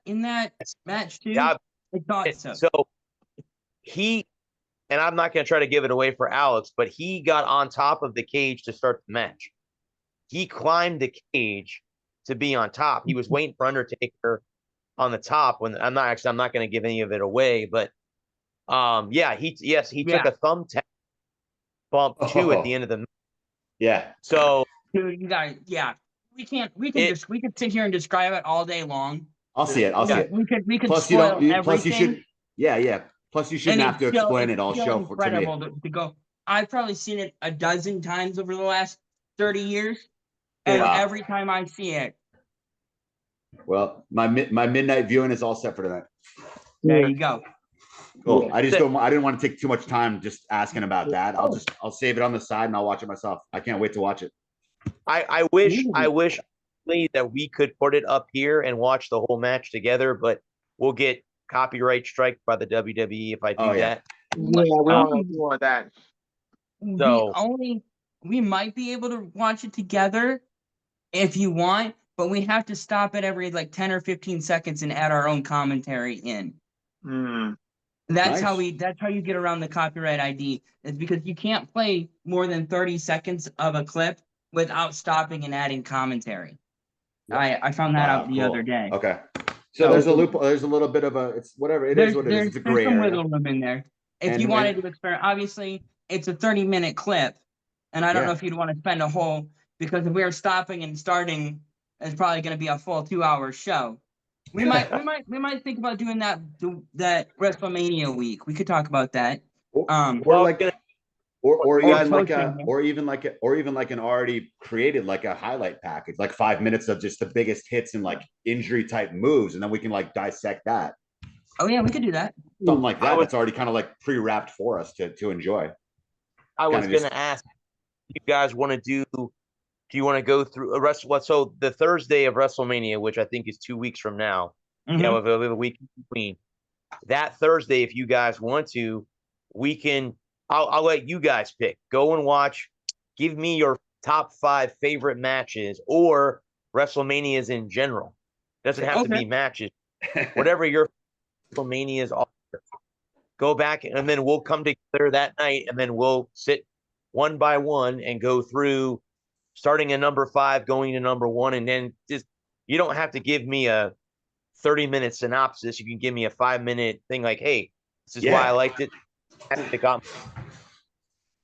match too?
Yeah,
I thought so.
So and I'm not going to try to give it away for Alex, but he got on top of the cage to start the match. He climbed the cage to be on top. He was waiting for Undertaker on the top. When I'm not going to give any of it away, but he took a thumbtack bump too at the end of the match.
Yeah.
So
dude, you guys, we can sit here and describe it all day long.
I'll see it.
We could
Plus,
spoil everything.
Plus, you should. Yeah. Plus, you shouldn't have to explain it. I'll show to me.
To go. I've probably seen it a dozen times over the last 30 years, and every time I see it.
Well, my midnight viewing is all set for tonight.
There you go.
Cool. I didn't want to take too much time just asking about that. I'll save it on the side and I'll watch it myself. I can't wait to watch it.
I wish that we could put it up here and watch the whole match together, but we'll get copyright strike by the WWE if I do that.
Yeah, we don't want that.
So
we might be able to watch it together if you want, but we have to stop it every 10 or 15 seconds and add our own commentary in. That's how you get around the copyright ID, is because you can't play more than 30 seconds of a clip without stopping and adding commentary. I found that out the other day.
Okay. So there's a loophole. There's a little bit of a. It's whatever. It is what it is. It's a gray area.
There's some wiggle room in there. If you wanted to experiment, obviously it's a 30-minute clip, and I don't know if you'd want to spend a whole, because if we are stopping and starting, it's probably going to be a full 2-hour show. We might think about doing that WrestleMania week. We could talk about that.
Or even like an already created a highlight package, 5 minutes of just the biggest hits and injury type moves, and then we can dissect that.
Oh yeah, we could do that.
Something like that. That's already kind of pre-wrapped for us to enjoy.
I was going to ask, you guys want to do you want to go through a so the Thursday of WrestleMania, which I think is 2 weeks from now, we have a week in between. That Thursday, if you guys want to, we can. I'll let you guys pick. Go and watch. Give me your top 5 favorite matches or WrestleManias in general. Doesn't have to be matches. Whatever your WrestleManias are. Go back, and then we'll come together that night, and then we'll sit one by one and go through, starting at number 5, going to number 1, and then you don't have to give me a 30-minute synopsis. You can give me a 5-minute thing hey, this is why I liked it. Pick up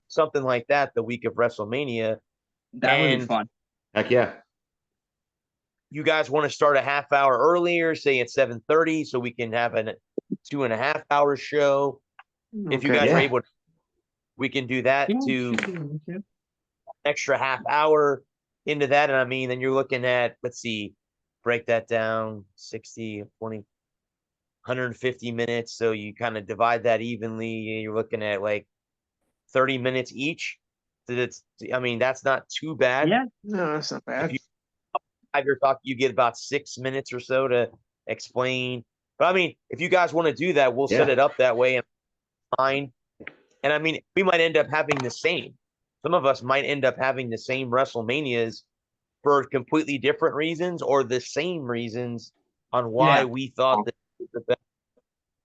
something like that the week of WrestleMania.
That would be fun.
Heck yeah.
You guys want to start a half hour earlier, say at 7:30, so we can have a 2.5 hour show. If you guys are able to, we can do that to extra half hour into that. And then you're looking at, let's see, break that down, 60, 20, 150 minutes. So you kind of divide that evenly. You're looking at 30 minutes each. So that's not too bad.
Yeah,
no, that's not bad.
If you're talking, you get about 6 minutes or so to explain. But if you guys want to do that, we'll set it up that way and fine. And we might end up having the same. Some of us might end up having the same WrestleManias for completely different reasons, or the same reasons on why we thought this was the best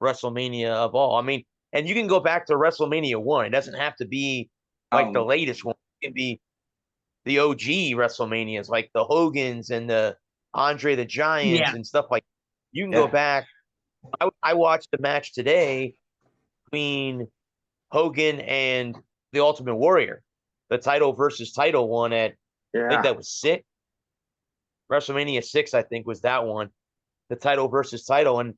WrestleMania of all. And you can go back to WrestleMania 1. It doesn't have to be the latest one. It can be the OG WrestleManias, like the Hogans and the Andre the Giants and stuff like that. You can go back. I watched the match today between Hogan and the Ultimate Warrior, the title versus title one at, I think that was 6. WrestleMania 6, I think, was that one, the title versus title. And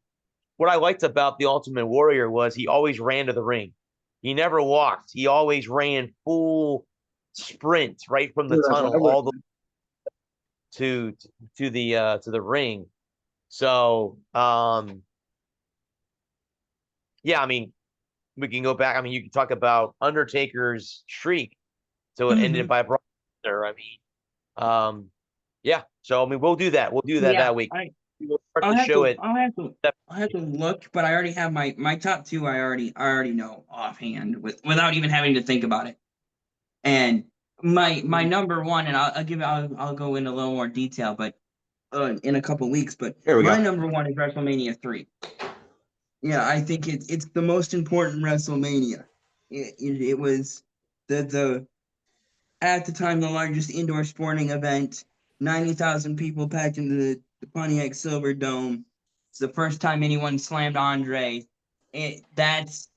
what I liked about the Ultimate Warrior was he always ran to the ring. He never walked. He always ran full sprint right from the tunnel all the to the ring. So yeah, I mean, we can go back. I mean, you can talk about Undertaker's streak. So it ended by Brock Lesnar. I mean, yeah. So I mean, we'll do that. We'll do that that week.
I'll have to look, but I already have my top two. I already know offhand without even having to think about it. And my number one, and I'll go into a little more detail, but in a couple weeks. But my number one is WrestleMania 3. Yeah, I think it's the most important WrestleMania. It was the at the time the largest indoor sporting event. 90,000 people packed into the Pontiac Silverdome. It's the first time anyone slammed Andre. That's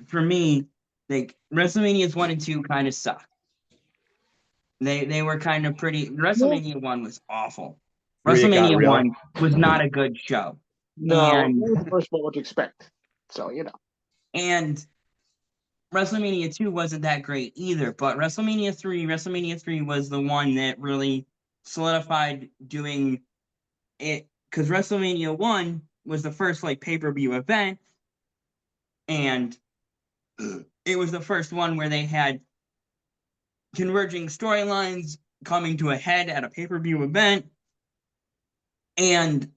for me. Like WrestleManias 1 and 2 kind of suck. They were kind of pretty. WrestleMania 1 was awful. WrestleMania 1 was not a good show.
No, first of all, what to expect. So
and WrestleMania 2 wasn't that great either, but WrestleMania 3 was the one that really solidified doing it, because WrestleMania 1 was the first like pay-per-view event, and it was the first one where they had converging storylines coming to a head at a pay-per-view event, and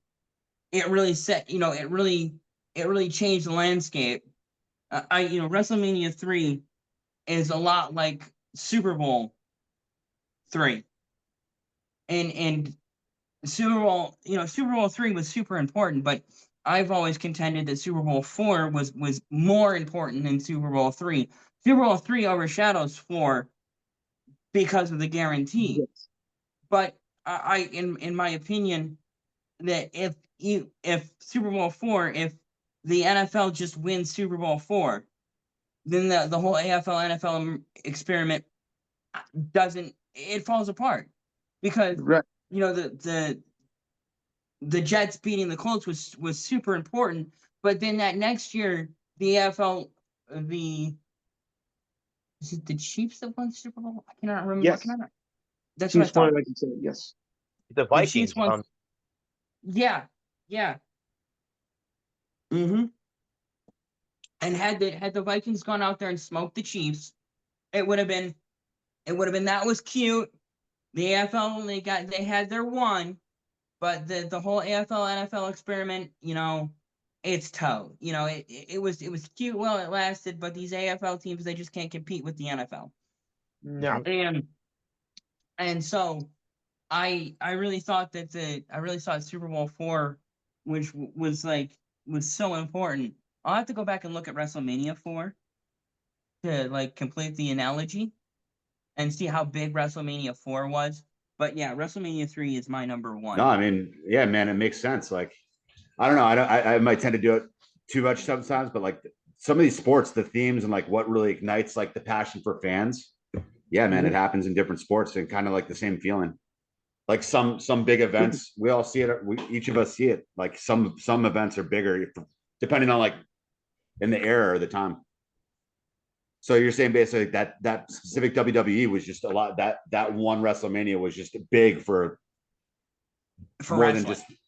it really set, it really changed the landscape. WrestleMania 3 is a lot like Super Bowl 3. And Super Bowl 3 was super important, but I've always contended that Super Bowl 4 was more important than Super Bowl 3. Super Bowl 3 overshadows 4 because of the guarantee. Yes. But in my opinion, that if Super Bowl 4, if the NFL just wins Super Bowl 4, then the whole AFL NFL experiment falls apart, because the Jets beating the Colts was super important, but then that next year the AFL is it the Chiefs that won Super Bowl? I cannot remember.
Yes.
That's Chiefs what I thought.
Like you said, yes.
The Vikings won.
Yeah. Mm-hmm. And had the Vikings gone out there and smoked the Chiefs, it would have been that was cute. The AFL they had their one, but the whole AFL NFL experiment, it's toe. It was cute while it lasted, but these AFL teams, they just can't compete with the NFL.
No.
And so I really thought Super Bowl 4, which was so important. I'll have to go back and look at WrestleMania 4 to complete the analogy and see how big WrestleMania 4 was. But yeah, WrestleMania 3 is my number one.
No, I mean, yeah, man, it makes sense. I don't know. I might tend to do it too much sometimes, but some of these sports, the themes and what really ignites the passion for fans. Yeah, man, it happens in different sports and kind of the same feeling. Some big events, we all see it. Each of us see it. Some events are bigger depending on in the era or the time. So you're saying basically that specific WWE was just a lot, that one WrestleMania was just big for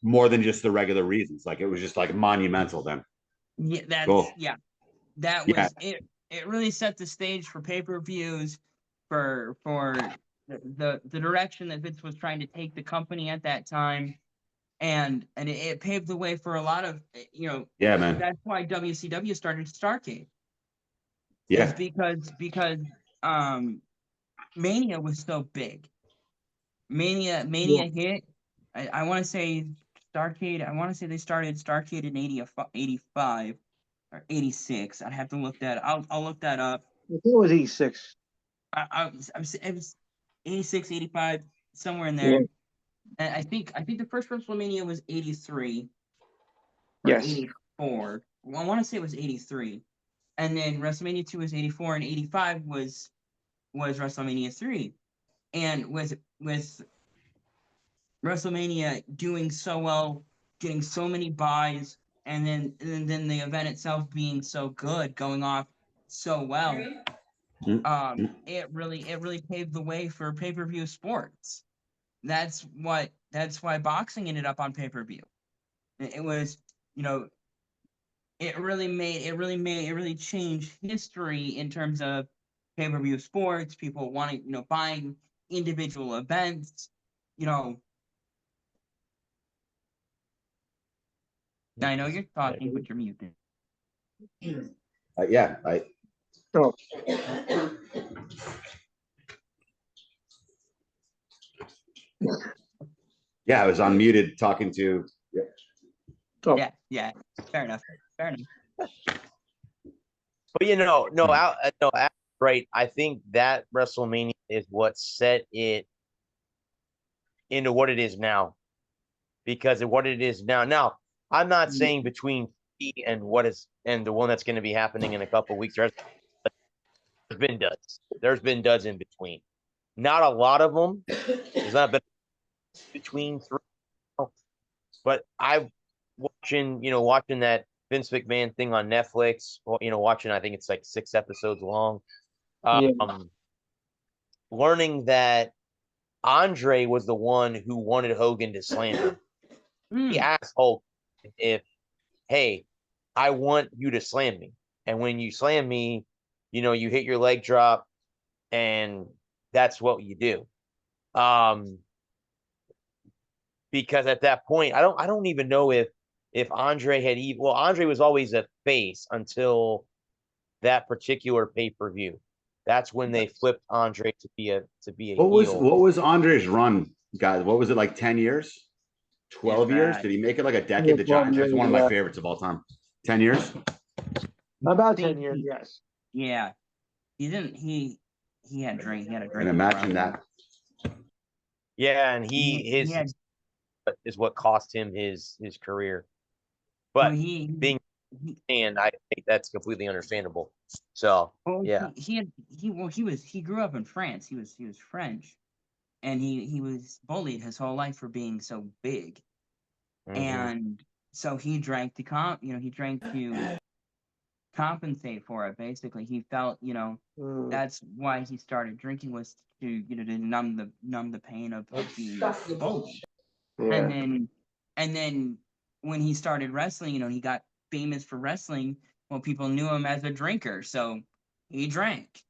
more than just the regular reasons. It was just monumental then.
Yeah,
cool.
That was it. It really set the stage for pay-per-views, for the direction that Vince was trying to take the company at that time. And it paved the way for a lot of,
yeah, man.
That's why WCW started Starrcade.
Yeah.
It's because Mania was so big. Mania hit. I want to say Starrcade. I want to say they started Starrcade in 85 or 86. I'd have to look that. I'll look that up.
I think it was 86.
It was 86, 85, somewhere in there. Yeah. And I think the first WrestleMania was 83.
Yes.
84. Well, I want to say it was 83. And then WrestleMania 2 was 84, and 85 was WrestleMania 3. And with WrestleMania doing so well, getting so many buys, and then the event itself being so good, going off so well, it really paved the way for pay-per-view sports. That's why boxing ended up on pay-per-view. It was, it really changed history in terms of pay-per-view sports, people wanting, buying individual events, I know you're talking, but you're muted.
Yeah,
Oh.
Yeah, I was unmuted talking to. Yeah.
Oh.
Yeah. Fair enough.
But right. I think that WrestleMania is what set it into what it is now, because of what it is now. Now, I'm not saying between and the one that's going to be happening in a couple of weeks. There's been duds. There's been duds in between. Not a lot of them. There's not been between three. But I watching that Vince McMahon thing on Netflix. Watching, I think it's like 6 episodes long. Learning that Andre was the one who wanted Hogan to slam him. He asked Hulk hey, I want you to slam me. And when you slam me, you hit your leg drop, and that's what you do. Because at that point, I don't even know if Andre had Andre was always a face until that particular pay-per-view. That's when they flipped Andre to be a heel.
What was Andre's run, guys? What was it, like 10 years? 12 years? Did he make it like a decade? The Giants. That's one of my favorites of all time. 10 years?
About 10 years, yes.
Yeah. He didn't he had a drink. He had a drink.
And imagine that.
Yeah, and is what cost him his career. But and I think that's completely understandable. So yeah.
He grew up in France. He was French. And he was bullied his whole life for being so big. Mm-hmm. And so he drank to compensate for it. Basically, he felt, that's why he started drinking, was to to numb the pain of being bullied. Yeah. And then when he started wrestling, he got famous for wrestling. Well, people knew him as a drinker, so he drank.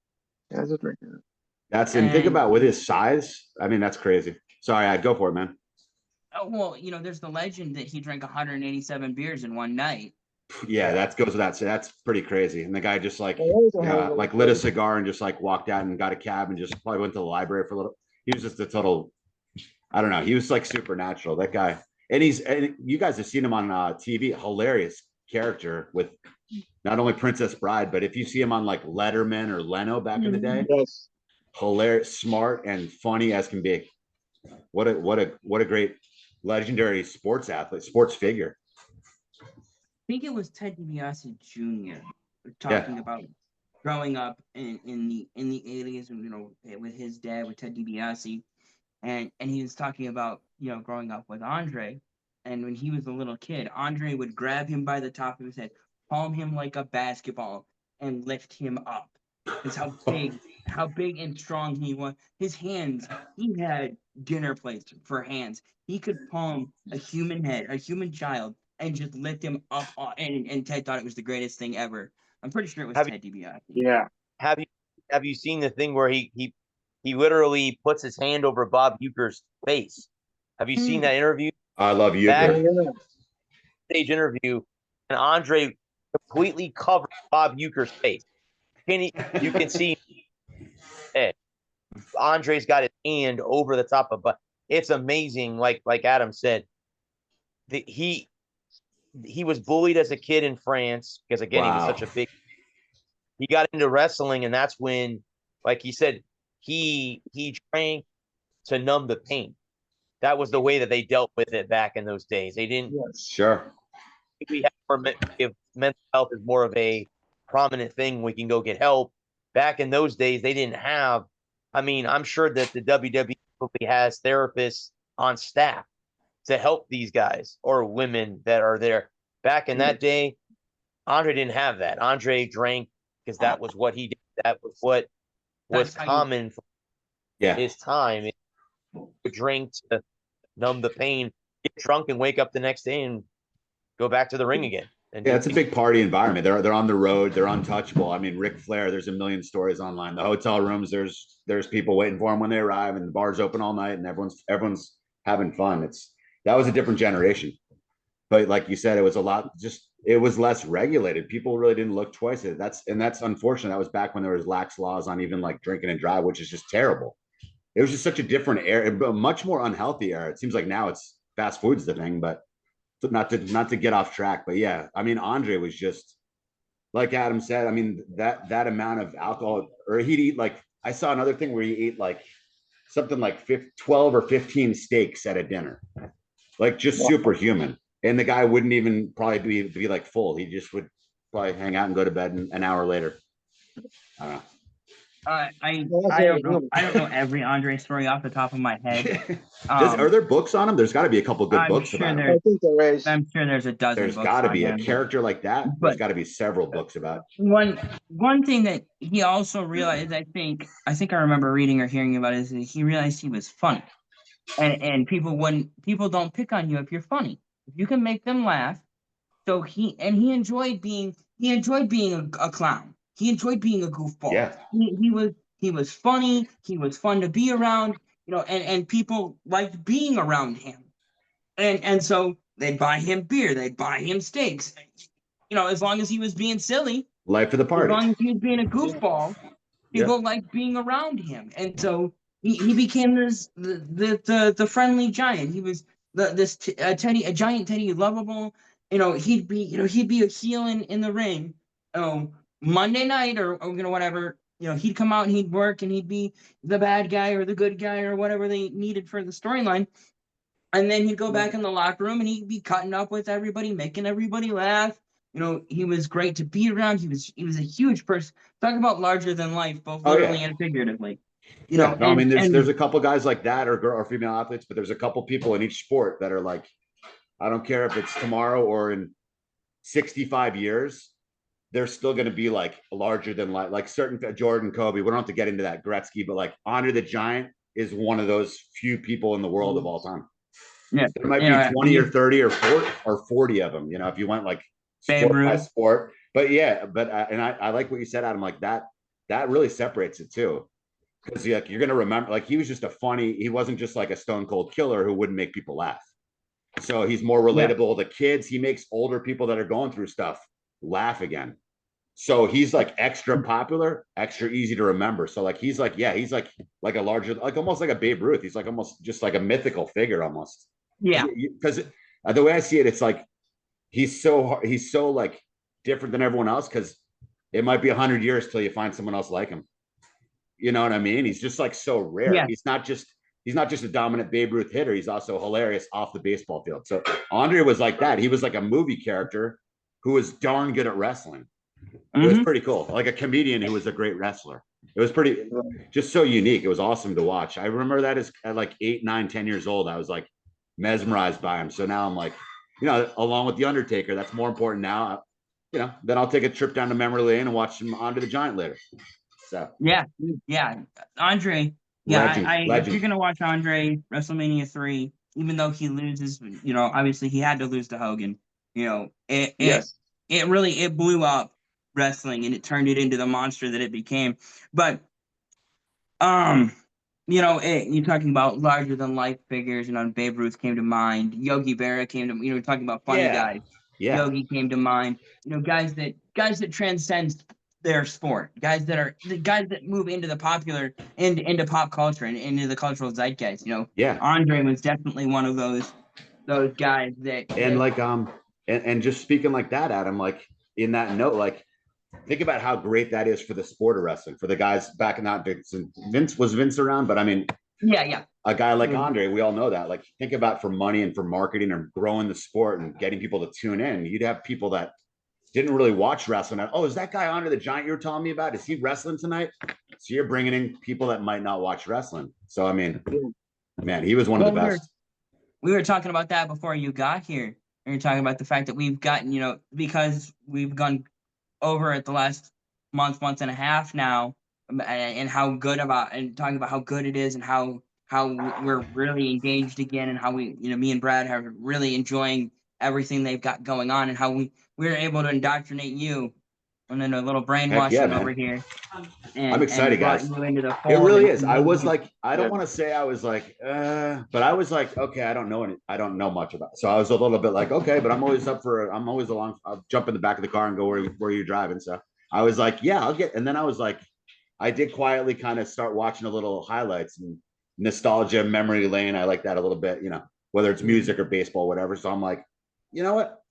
As a drinker.
And think about with his size. I mean, that's crazy. Sorry, I'd go for it, man.
Well, there's the legend that he drank 187 beers in one night.
Yeah, that goes without saying. That's pretty crazy. And the guy just lit a cigar and just walked out and got a cab and just probably went to the library for a little. He was just a total, I don't know. He was like supernatural, that guy. And you guys have seen him on TV. Hilarious character with not only Princess Bride, but if you see him on like Letterman or Leno back in the day,
yes.
Hilarious, smart, and funny as can be. What a great legendary sports athlete, sports figure.
I think it was Ted DiBiase Jr. talking about growing up in the 80s, with his dad, with Ted DiBiase, and he was talking about growing up with Andre, and when he was a little kid, Andre would grab him by the top of his head, palm him like a basketball, and lift him up. That's how big and strong he was. His hands, he had dinner plates for hands. He could palm a human head, a human child, and just lift him up. And Ted thought it was the greatest thing ever. I'm pretty sure it was Ted DiBiase.
Yeah.
Have you seen the thing where he literally puts his hand over Bob Uecker's face? Have you seen that interview?
I love Uecker.
Stage interview, and Andre completely covered Bob Uecker's face. You can see Andre's got his hand over the top of, but it's amazing. Like Adam said, he was bullied as a kid in France because again he was such a big. He got into wrestling, and that's when, like he said, he drank to numb the pain. That was the way that they dealt with it back in those days. They didn't.
Yes. Sure.
We have if mental health is more of a prominent thing, we can go get help. Back in those days, they didn't have. I mean, I'm sure that the WWE has therapists on staff to help these guys or women that are there. back in that day, Andre didn't have that. Andre drank because that was what he did. That was what was common for his time. He drink to numb the pain, get drunk, and wake up the next day and go back to the ring again. And
yeah, it's a big party environment. They're on the road. They're untouchable. I mean, Ric Flair. There's a million stories online. The hotel rooms. There's people waiting for them when they arrive, and the bar's open all night, and everyone's having fun. That was a different generation. But like you said, it was it was less regulated. People really didn't look twice at it. That's unfortunate. That was back when there was lax laws on even like drinking and drive, which is just terrible. It was just such a different era, a much more unhealthy era. It seems like now it's fast food's the thing, but not to get off track. But yeah, I mean, Andre was just like Adam said. I mean, that amount of alcohol, or he'd eat like, I saw another thing where he ate like something like 12 or 15 steaks at a dinner, like just superhuman. And the guy wouldn't even probably be like full. He just would probably hang out and go to bed an hour later. I don't know.
I don't know every Andre story off the top of my head.
Are there books on him? There's got to be a couple good books about him.
I think there is.
I'm sure there's a dozen.
There's got to be a character like that. There's got to be several books about.
One thing that he also realized, I think I remember reading or hearing about, is that he realized he was funny, and people don't pick on you if you're funny. If you can make them laugh. So he enjoyed being a clown. He enjoyed being a goofball.
Yeah.
He was funny. He was fun to be around, and people liked being around him. And so they'd buy him beer, they'd buy him steaks. As long as he was being silly.
Life of the party.
As long as he was being a goofball, people liked being around him. And so he became the friendly giant. He was a giant Teddy, lovable. He'd be a heel in the ring. Monday night or whatever, he'd come out and he'd work and he'd be the bad guy or the good guy or whatever they needed for the storyline. And then he'd go back in the locker room and he'd be cutting up with everybody, making everybody laugh. He was great to be around. He was a huge person. Talk about larger than life, both literally and figuratively.
There's a couple guys like that or female athletes, but there's a couple people in each sport that are like, I don't care if it's tomorrow or in 65 years, they're still going to be like larger than life, like certain Jordan, Kobe. We don't have to get into that, Gretzky, but like Andre the Giant is one of those few people in the world of all time.
Yeah,
there might be 20 or 30 or 40 of them. If you went like sport by sport, but I like what you said, Adam. Like that really separates it too, because you're going to remember. Like he was just he wasn't just like a stone cold killer who wouldn't make people laugh. So he's more relatable to kids. He makes older people that are going through stuff laugh again. So he's like extra popular, extra easy to remember. So like he's like a larger, like almost like a Babe Ruth. He's like almost just like a mythical figure almost.
Yeah.
Because the way I see it, it's like he's so like different than everyone else, because it might be 100 years till you find someone else like him. You know what I mean? He's just like so rare. Yeah. He's not just a dominant Babe Ruth hitter. He's also hilarious off the baseball field. So Andre was like that. He was like a movie character who was darn good at wrestling. It was pretty cool. Like a comedian who was a great wrestler. It was just so unique. It was awesome to watch. I remember that at like 8, 9, 10 years old. I was like mesmerized by him. So now I'm like, along with The Undertaker, that's more important now. Then I'll take a trip down to memory lane and watch him Andre the Giant later. So
yeah. Andre. Yeah, if you're gonna watch Andre WrestleMania 3, even though he loses, obviously he had to lose to Hogan. It blew up wrestling and it turned it into the monster that it became. But you're talking about larger than life figures. Babe Ruth came to mind. Yogi Berra came to. We're talking about funny guys. Yeah. Yogi came to mind. Guys that transcend their sport, guys that move into the popular and into pop culture and into the cultural zeitgeist. Andre was definitely one of those guys
and just speaking like that, Adam, like in that note, like think about how great that is for the sport of wrestling, for the guys back in that Vince around, but I mean, a guy like Andre, we all know that. Like think about for money and for marketing or growing the sport and getting people to tune in. You'd have people that didn't really watch wrestling. Oh, is that guy Andre the Giant you were telling me about? Is he wrestling tonight? So you're bringing in people that might not watch wrestling. So I mean, man, he was one of the best.
We were talking about that before you got here. And you're talking about the fact that we've gotten, because we've gone over it the last month and a half now, and how good and talking about how good it is and how we're really engaged again, and how me and Brad are really enjoying everything they've got going on, and how we're able to indoctrinate you, and then a little brainwashing over here.
I'm excited, guys. It really is. I was like, I don't want to say I was like, but I was like, okay, I don't know much about it. So I was a little bit like, okay, but I'm always along. I'll jump in the back of the car and go where you're driving. So I was like, yeah, I'll get. And then I was like, I did quietly kind of start watching a little highlights and nostalgia, memory lane. I like that a little bit, whether it's music or baseball, whatever. So I'm like, you know what?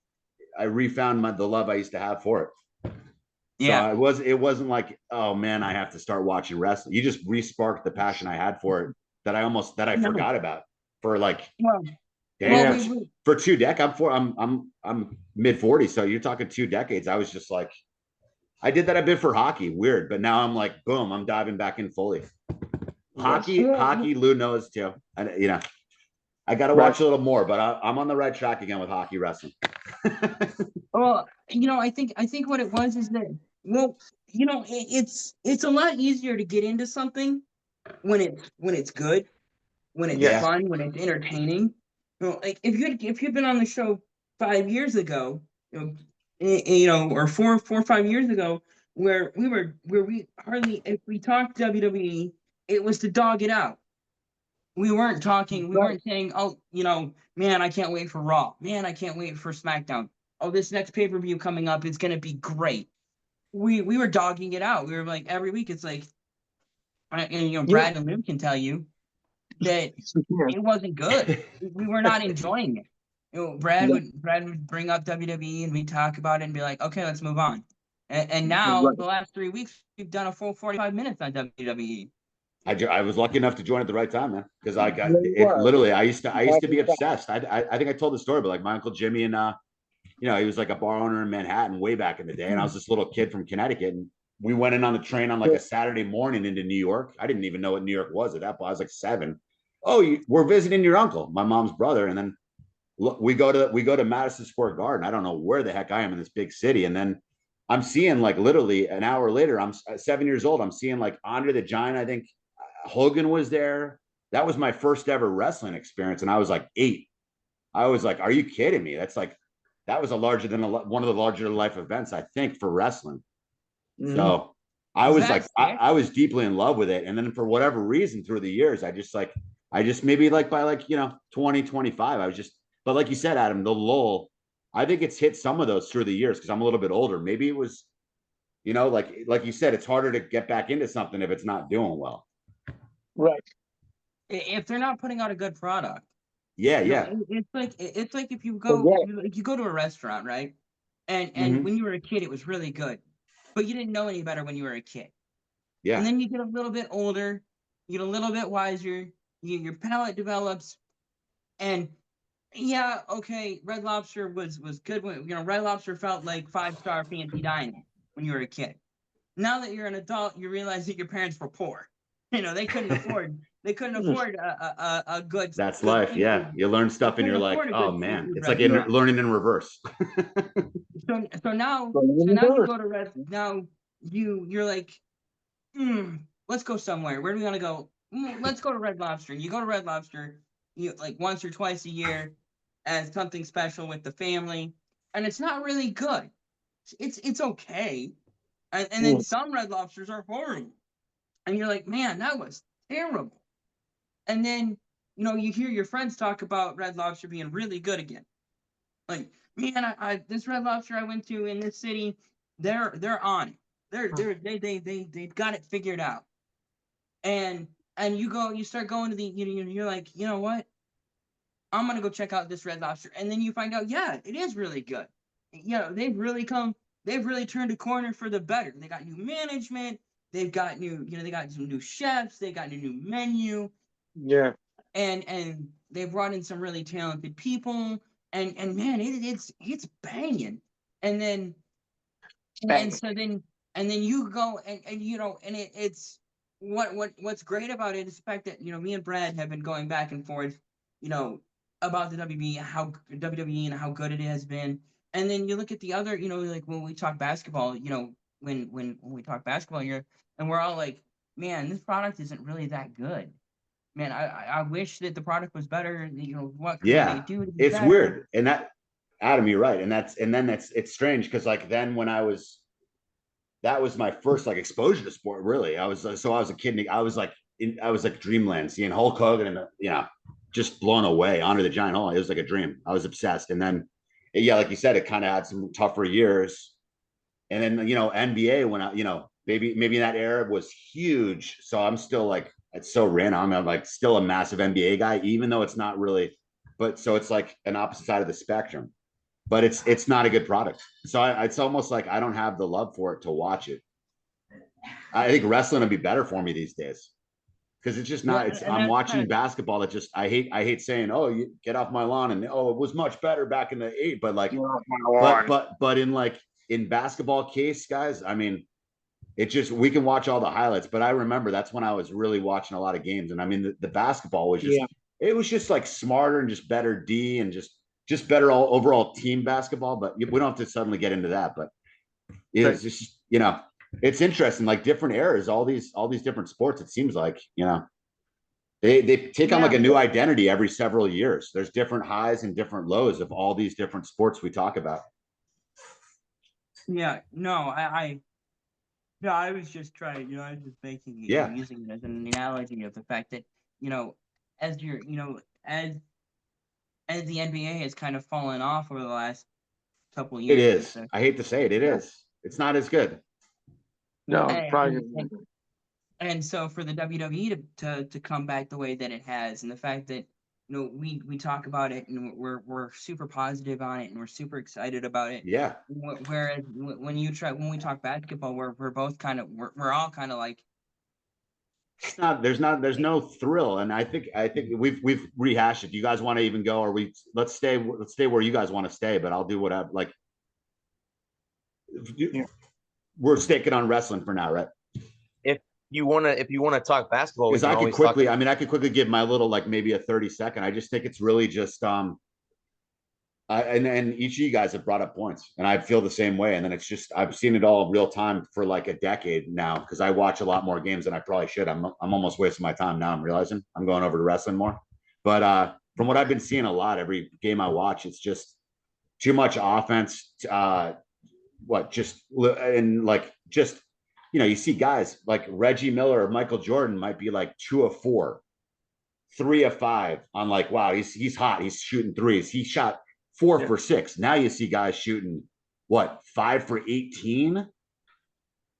I refound the love I used to have for it.
Yeah.
So it wasn't like, oh man, I have to start watching wrestling. You just re-sparked the passion I had for it that I forgot about for like for 2 decades. I'm mid 40s, so you're talking 2 decades. I was just like, I did that a bit for hockey, weird, but now I'm like, boom, I'm diving back in fully. Hockey, Lou knows too. And I got to watch a little more, but I'm on the right track again with hockey wrestling.
Well, I think what it was is that, it's a lot easier to get into something when it's good, when it's fun, when it's entertaining. Like if you'd been on the show 5 years ago, or 4 or 5 years ago, where we hardly, if we talked WWE, it was to dog it out. We weren't saying, oh, man, I can't wait for Raw. Man, I can't wait for SmackDown. Oh, this next pay-per-view coming up is going to be great. We were dogging it out. We were like, every week it's like, and Brad and Lou can tell you that it wasn't good. We were not enjoying it. Brad would bring up WWE and we'd talk about it and be like, okay, let's move on. And now the last 3 weeks we've done a full 45 minutes on WWE.
I was lucky enough to join at the right time, man, because I got it. Literally, I used to be obsessed. I think I told the story, but like my Uncle Jimmy and he was like a bar owner in Manhattan way back in the day, and I was this little kid from Connecticut, and we went in on the train on like a Saturday morning into New York. I didn't even know what New York was at that point. I was like 7. Oh, we're visiting your uncle, my mom's brother, and then we go to Madison Square Garden. I don't know where the heck I am in this big city, and then I'm seeing like literally an hour later, I'm 7 years old. I'm seeing like Andre the Giant. I think Hogan was there. That was my first ever wrestling experience, and I was like 8. I was like, "Are you kidding me?" That was one of the larger life events, I think, for wrestling. Mm-hmm. So I was like, I was deeply in love with it, and then for whatever reason, through the years, I just maybe like by like 20, 25, I was just. But like you said, Adam, the lull, I think it's hit some of those through the years because I'm a little bit older. Maybe it was, like you said, it's harder to get back into something if it's not doing well.
Right.
If they're not putting out a good product.
Yeah.
It's like if you go to a restaurant, right? And when you were a kid, it was really good, but you didn't know any better when you were a kid. Yeah. And then you get a little bit older, you get a little bit wiser, your palate develops, and okay, Red Lobster was good when Red Lobster felt like 5-star fancy dining when you were a kid. Now that you're an adult, you realize that your parents were poor. They couldn't afford. They couldn't afford a good.
That's life. Yeah, you learn stuff and you're like, oh man, it's like learning in reverse.
So now you go to Red. Now you're like, let's go somewhere. Where do we want to go? Let's go to Red Lobster. You go to Red Lobster, like once or twice a year, as something special with the family, and it's not really good. It's okay, and then some Red Lobsters are horrible. And you're like, man, that was terrible. And then, you hear your friends talk about Red Lobster being really good again. Like, man, this Red Lobster I went to in this city, they're on it. They've got it figured out. And you start going to you're like, you know what? I'm gonna go check out this Red Lobster. And then you find out, yeah, it is really good. They've really turned a corner for the better. They got new management. They've got they got some new chefs. They got a new menu.
Yeah.
And they brought in some really talented people. And man, it's banging. And then, and then you go and it's what's great about it is the fact that me and Brad have been going back and forth, about the WWE and how good it has been. And then you look at the other, like when we talk basketball, when we talk basketball here, and we're all like, man, this product isn't really that good. Man, I wish that the product was better. What could they do to be
it's
better?
weird. And that, Adam, you're right. And then it's strange because like then when that was my first like exposure to sport. Really, I was a kid. I was like dreamland, seeing Hulk Hogan and just blown away. Honor the Giant. It was like a dream. I was obsessed. And then, like you said, it kind of had some tougher years. And then NBA when maybe in that era was huge. So I'm still like, it's so random. I'm like still a massive NBA guy, even though it's not really. But so it's like an opposite side of the spectrum. But it's not a good product. So it's almost like I don't have the love for it to watch it. I think wrestling would be better for me these days because it's just not. I'm watching basketball that just I hate saying, oh, you get off my lawn, and it was much better back in the 8. But like, but in basketball case, guys, I mean, it just we can watch all the highlights. But I remember that's when I was really watching a lot of games, and I mean the basketball was just it was just like smarter and just better D and just better overall team basketball, but we don't have to suddenly get into that. But it's just it's interesting, like different eras, all these different sports. It seems like they take on like a new identity every several years. There's different highs and different lows of all these different sports we talk about.
Yeah, no, I was just trying. I was just making using it as an analogy of the fact that as you're as the NBA has kind of fallen off over the last couple of years.
It is. So. I hate to say it. It is. It's not as good.
No, probably.
And so for the WWE to come back the way that it has, and the fact that we talk about it and we're super positive on it and we're super excited about it.
Yeah.
Whereas when we talk basketball, we're both kind of we're all kind of like.
It's not. There's no thrill, and I think we've rehashed it. Do you guys want to even go, or let's stay where you guys want to stay? But I'll do whatever. Like, we're sticking on wrestling for now, right?
If you wanna talk basketball,
because I could quickly. I mean, I could quickly give my little like maybe a 30-second. I just think it's really just and each of you guys have brought up points, and I feel the same way. And then it's just I've seen it all real time for like a decade now because I watch a lot more games than I probably should. I'm almost wasting my time now. I'm realizing I'm going over to wrestling more. But from what I've been seeing a lot, every game I watch, it's just too much offense. You see guys like Reggie Miller or Michael Jordan might be like 2 of 4, 3 of 5 on like, wow, he's hot. He's shooting threes. He shot 4 for 6. Now you see guys shooting 5 for 18,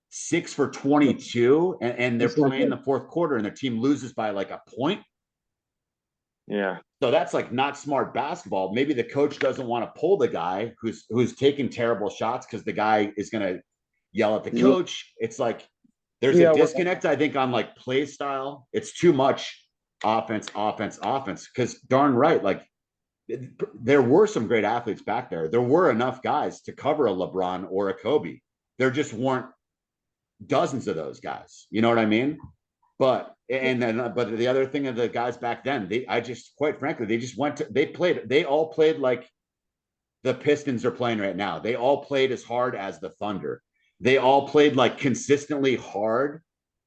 6 for 22, and they're playing the fourth quarter and their team loses by like a point.
Yeah.
So that's like not smart basketball. Maybe the coach doesn't want to pull the guy who's taking terrible shots because the guy is going to yell at the coach. It's like there's a disconnect, I think, on like play style. It's too much offense because darn right, like there were some great athletes back there. There were enough guys to cover a LeBron or a Kobe. There just weren't dozens of those guys. You know what I mean? But the other thing of the guys back then, they all played like the Pistons are playing right now. They all played as hard as the Thunder. They all played like consistently hard.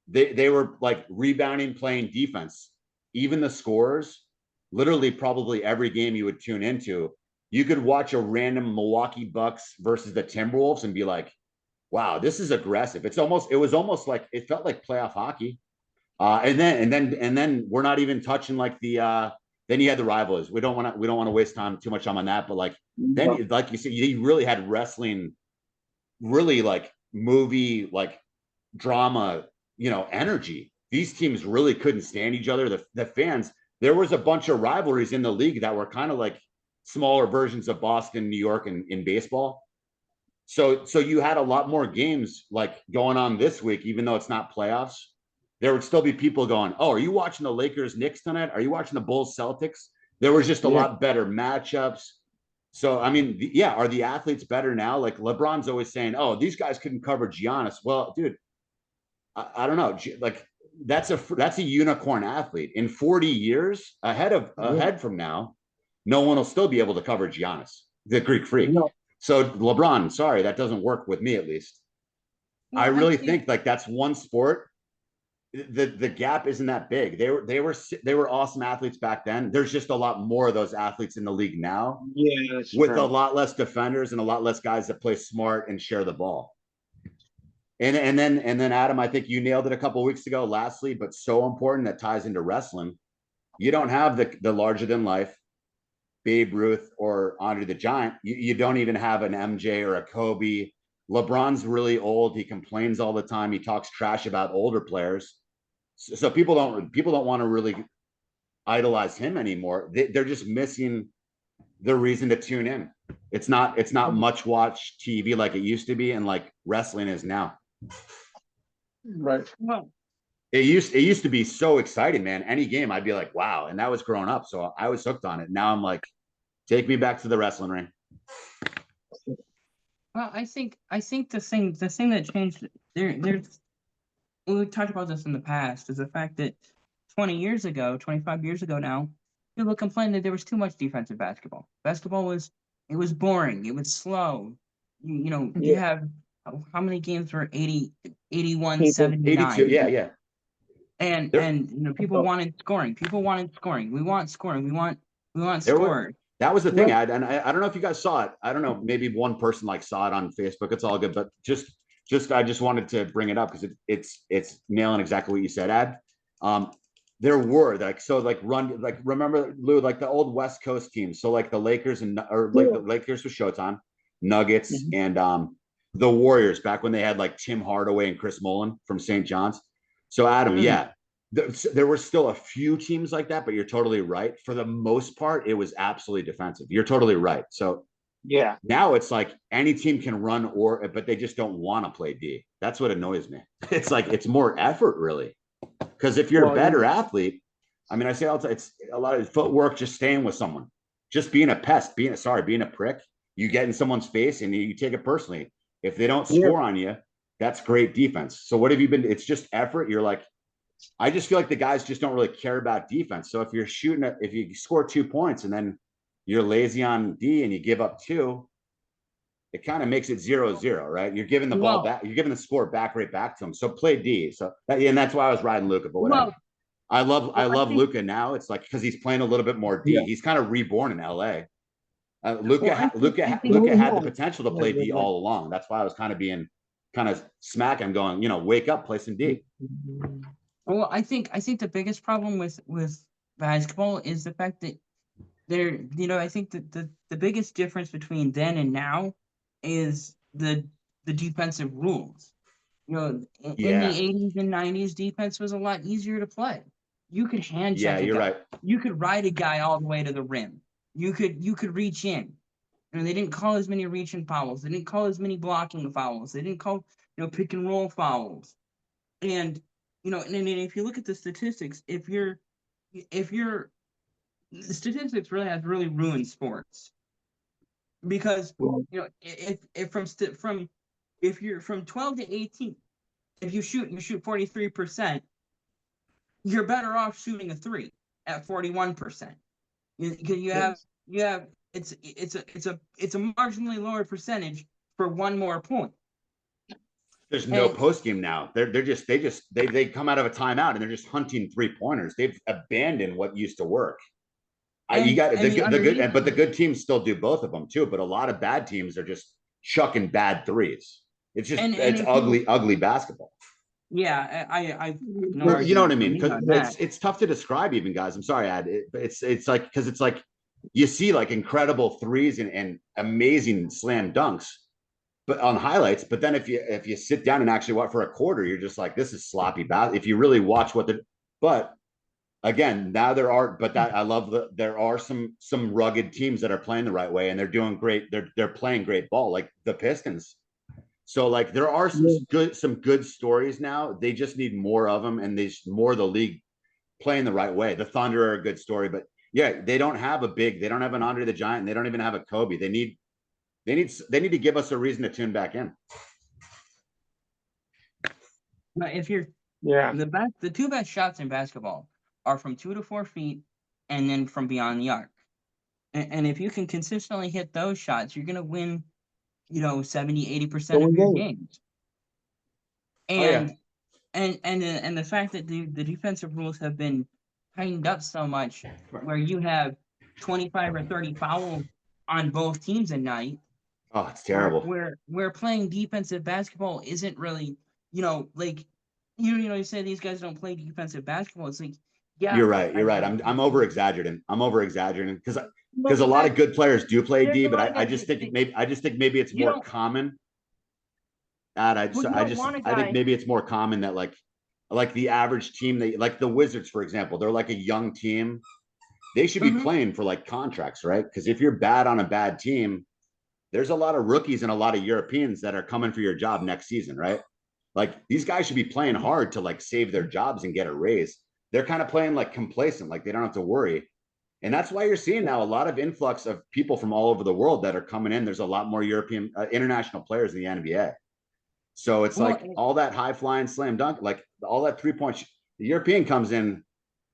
They were like rebounding, playing defense. Even the scorers, literally probably every game you would tune into, you could watch a random Milwaukee Bucks versus the Timberwolves and be like, wow, this is aggressive. It was almost like it felt like playoff hockey. And then we're not even touching like the then you had the rivalries. We don't want to waste too much time on that. But like then, like you said, you really had wrestling, really like movie, like drama, energy. These teams really couldn't stand each other. The fans, there was a bunch of rivalries in the league that were kind of like smaller versions of Boston, New York, in baseball. So you had a lot more games like going on this week, even though it's not playoffs. There would still be people going, oh, are you watching the Lakers Knicks tonight? Are you watching the Bulls Celtics? There was just a lot better matchups. So, I mean, are the athletes better now? Like LeBron's always saying, oh, these guys couldn't cover Giannis. Well, dude, I don't know. Like that's a unicorn athlete in 40 years ahead from now. no one will still be able to cover Giannis, the Greek Freak.
No.
So LeBron, sorry, that doesn't work with me at least.
Well,
I really think like that's one sport. The gap isn't that big. They were awesome athletes back then. There's just a lot more of those athletes in the league now.
Yeah, that's
with
true.
a lot less defenders and a lot less guys that play smart and share the ball. And then Adam, I think you nailed it a couple of weeks ago. Lastly, but so important that ties into wrestling. You don't have the larger than life Babe Ruth or Andre the Giant. You don't even have an MJ or a Kobe. LeBron's really old. He complains all the time. He talks trash about older players. So people don't want to really idolize him anymore. They're just missing the reason to tune in. It's not much watch TV like it used to be, and like wrestling is now.
Right.
Well,
it used to be so exciting, man. Any game I'd be like, wow, and that was growing up, so I was hooked on it. Now I'm like, take me back to the wrestling ring.
Well, I think the thing that changed there's we talked about this in the past is the fact that 25 years ago now, people complained that there was too much defensive basketball. Basketball was boring, it was slow. You have how many games were 80, 81, 79?
82, yeah.
And people wanted scoring. People wanted scoring. We want scoring. We want scoring.
That was the thing, and I don't know if you guys saw it. I don't know, maybe one person like saw it on Facebook. It's all good, but I just wanted to bring it up because it's nailing exactly what you said, Ad. There were remember Lou, like the old West Coast teams. So like the Lakers the Lakers with Showtime, Nuggets, and the Warriors back when they had like Tim Hardaway and Chris Mullin from St. John's. So Adam, there were still a few teams like that, but you're totally right. For the most part, it was absolutely defensive. You're totally right. So
yeah,
now it's like any team can run but they just don't want to play D. That's what annoys me. It's like it's more effort really. Because if you're a better athlete, I mean, I say all the time, it's a lot of footwork, just staying with someone, just being a pest, being a prick. You get in someone's face and you take it personally. If they don't score on you, that's great defense. So what have you been? It's just effort. You're like, I just feel like the guys just don't really care about defense. So if you're if you score 2 points and then you're lazy on D and you give up 2, it kind of makes it 0-0, right? You're giving the ball back. You're giving the score right back to them. So play D. So and that's why I was riding Luka. But whatever. I love Luka now. It's like because he's playing a little bit more D. Yeah. He's kind of reborn in LA. Luka had the potential to play D all along. That's why I was kind of smack him, going, wake up, play some D.
Well, I think the biggest problem with basketball is the fact that I think that the biggest difference between then and now is the defensive rules. In the 80s and 90s, defense was a lot easier to play. You could hand check a guy. Right. You could ride a guy all the way to the rim. You could reach in. They didn't call as many reach-in fouls. They didn't call as many blocking fouls. They didn't call pick and roll fouls. And and if you look at the statistics, the statistics really ruined sports, because if you're from 12 to 18, if you shoot 43%, you're better off shooting a 3 at 41%. You have it's a marginally lower percentage for one more point.
There's no post game now. They come out of a timeout and they're just hunting 3-pointers. They've abandoned what used to work. The good teams still do both of them too. But a lot of bad teams are just chucking bad threes. It's just it's ugly basketball.
Yeah, I
you know what I mean? Because it's tough to describe, even, guys. I'm sorry, Ad. It's like because it's like you see like incredible threes and amazing slam dunks, but on highlights. But then if you sit down and actually watch for a quarter, you're just like, this is sloppy basketball. If you really watch but again, now there are some rugged teams that are playing the right way and they're doing great. They're playing great ball, like the Pistons. So like there are some good stories now. They just need more of them, and there's more of the league playing the right way. The Thunder are a good story, but they don't have they don't have an Andre the Giant, and they don't even have a Kobe. They need to give us a reason to tune back in.
If you're the two best shots in basketball are from 2 to 4 feet and then from beyond the arc. And if you can consistently hit those shots, you're gonna win, 70-80% of your games. And and the fact that the defensive rules have been tightened up so much, where you have 25 or 30 fouls on both teams a night.
Oh, it's terrible.
Where playing defensive basketball isn't really, like, you say these guys don't play defensive basketball. It's like, yeah,
you're right. I'm over exaggerating. Because a lot of good players do play D, but I just think maybe it's more common. I think maybe it's more common that like the average team, like the Wizards, for example, they're like a young team. They should be playing for like contracts, right? Because if you're bad on a bad team, there's a lot of rookies and a lot of Europeans that are coming for your job next season, right? Like these guys should be playing hard to like save their jobs and get a raise. They're kind of playing like complacent, like they don't have to worry. And that's why you're seeing now a lot of influx of people from all over the world that are coming in. There's a lot more European international players in the NBA. So it's like all that high flying slam dunk, like all that 3-point. The European comes in.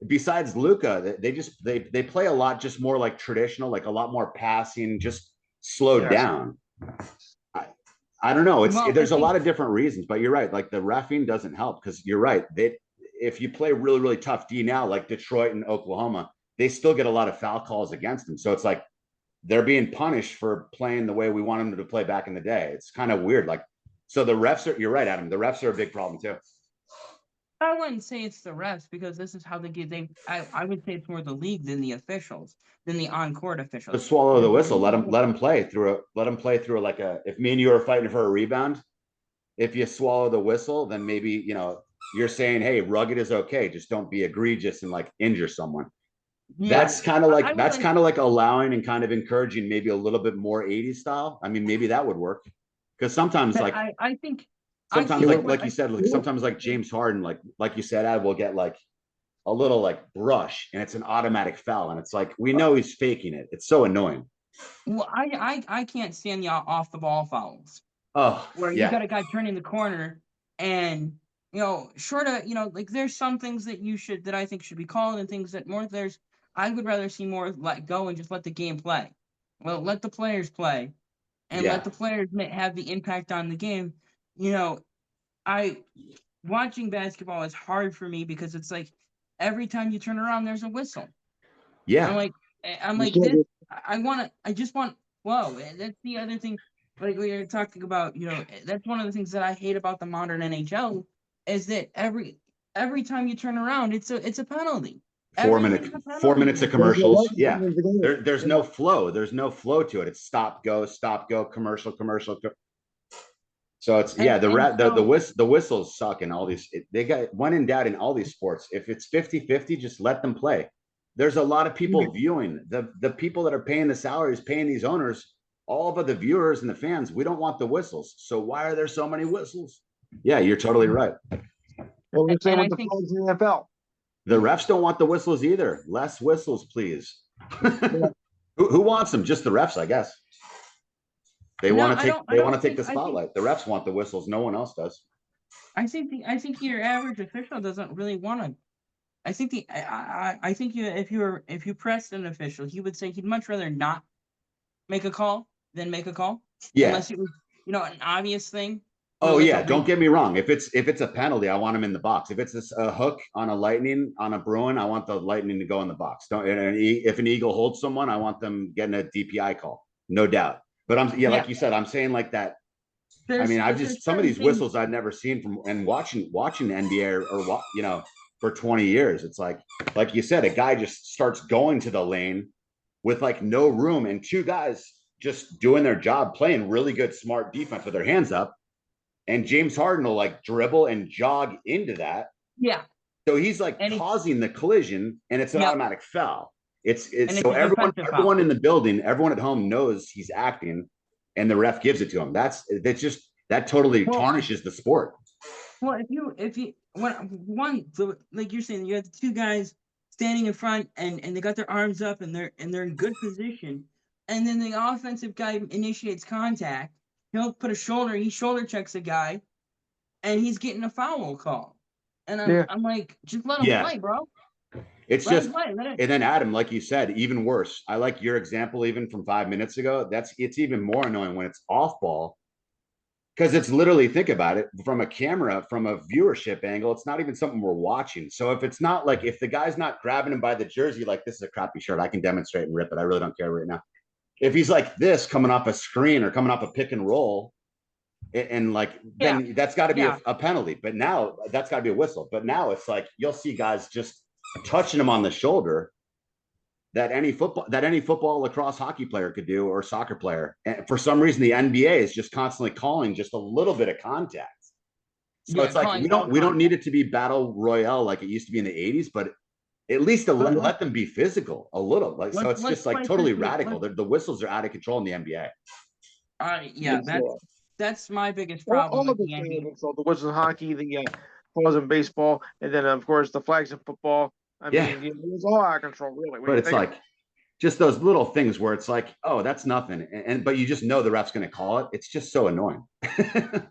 Besides Luka, they play a lot just more like traditional, like a lot more passing, just slowed down. I don't know. There's a lot of different reasons, but you're right. Like the reffing doesn't help because you're right. If you play really, really tough D now, like Detroit and Oklahoma, they still get a lot of foul calls against them. So it's like they're being punished for playing the way we want them to play back in the day. It's kind of weird. Like, so the refs are, you're right, Adam. The refs are a big problem too.
I wouldn't say it's the refs because this is how they get. I would say it's more the league than the officials, than the on-court officials.
Just swallow the whistle. Let them play through like a. If me and you are fighting for a rebound, if you swallow the whistle, then maybe you're saying, hey, rugged is okay. Just don't be egregious and like injure someone. Yeah. That's kind of like allowing and kind of encouraging maybe a little bit more 80s style. I mean, maybe that would work because sometimes like
I think.
Sometimes, like you said, like sometimes like James Harden, like you said, I will get like a little like brush, and it's an automatic foul, and it's like we know he's faking it. It's so annoying.
Well, I can't stand the off the ball fouls.
Oh,
where you got a guy turning the corner, and short of like there's some things that I think should be called, and things that more I would rather see more let go and just let the game play. Well, let the players play, and let the players have the impact on the game. Watching basketball is hard for me because it's like every time you turn around, there's a whistle.
Yeah.
I'm like this. I just want flow. That's the other thing. Like we were talking about, that's one of the things that I hate about the modern NHL is that every time you turn around, it's a penalty.
4 minutes of commercials. Yeah. There's no flow. There's no flow to it. It's stop, go, commercial. So it's the whistles suck in all these. They got when in doubt in all these sports. If it's 50-50, just let them play. There's a lot of people viewing. The people that are paying the salaries, paying these owners, all of the viewers and the fans. We don't want the whistles. So why are there so many whistles? Yeah, you're totally right.
Well, we're saying with the fans in the NFL.
The refs don't want the whistles either. Less whistles, please. Who wants them? Just the refs, I guess. They want to take the spotlight. The refs want the whistles. No one else does.
I think your average official doesn't really want to. I think if you pressed an official, he would say he'd much rather not make a call than make a call.
Yeah.
Unless it was an obvious thing.
Oh yeah, don't get me wrong. If it's a penalty, I want him in the box. If it's a hook on a Lightning on a Bruin, I want the Lightning to go in the box. If an Eagle holds someone, I want them getting a DPI call, no doubt. But like you said, I'm saying like that. I've just some of these whistles I've never seen from and watching the NBA or for 20 years. It's like you said, a guy just starts going to the lane with like no room and two guys just doing their job, playing really good, smart defense with their hands up. And James Harden will like dribble and jog into that.
Yeah.
So he's like causing the collision, and it's an automatic foul. It's so everyone in the building, everyone at home knows he's acting, and the ref gives it to him. That totally tarnishes the sport.
Well, if you like you're saying, you have the two guys standing in front, and they got their arms up, and they're in good position, and then the offensive guy initiates contact. He'll put he shoulder checks a guy, and he's getting a foul call. And I'm like, just let him play, bro.
It's just, and then Adam, like you said, even worse. I like your example even from 5 minutes ago. It's even more annoying when it's off ball. Because it's literally, think about it, from a camera, from a viewership angle, it's not even something we're watching. So if it's not like, if the guy's not grabbing him by the jersey, like, this is a crappy shirt, I can demonstrate and rip it, I really don't care right now. If he's like this coming off a screen or coming off a pick and roll, and like, then that's got to be a penalty. But now that's got to be a whistle. But now it's like, you'll see guys just touching him on the shoulder that any football, lacrosse, hockey player could do, or soccer player. And for some reason, the NBA is just constantly calling just a little bit of contact. So it's like, we don't need it to be battle royale like it used to be in the 80s, but at least let them be physical a little. Like, so it's just like totally radical. The whistles are out of control in the NBA.
That's my biggest problem with the NBA.
So the whistles in hockey, the calls in baseball, and then of course the flags in football. I mean, it was all out of control, really.
But it's like just those little things where it's like, oh, that's nothing, but you just know the ref's going to call it. It's just so annoying.
I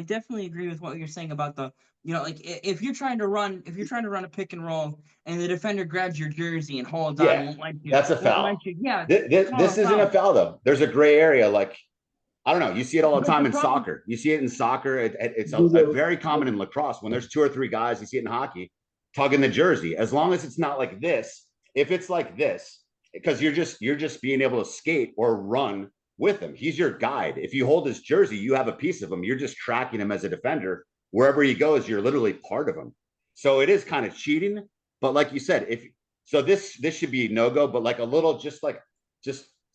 definitely agree with what you're saying about the, like if you're trying to run a pick and roll and the defender grabs your jersey and holds on, won't let you,
that's a foul. This isn't a foul though. There's a gray area, like, I don't know. You see it all the time in soccer. You see it in soccer. It's very common in lacrosse. When there's 2 or 3 guys, you see it in hockey, tugging the jersey. As long as it's not like this. If it's like this, because you're just being able to skate or run with him. He's your guide. If you hold his jersey, you have a piece of him. You're just tracking him as a defender. Wherever he goes, you're literally part of him. So it is kind of cheating. But like you said, this should be no-go, but like a little, just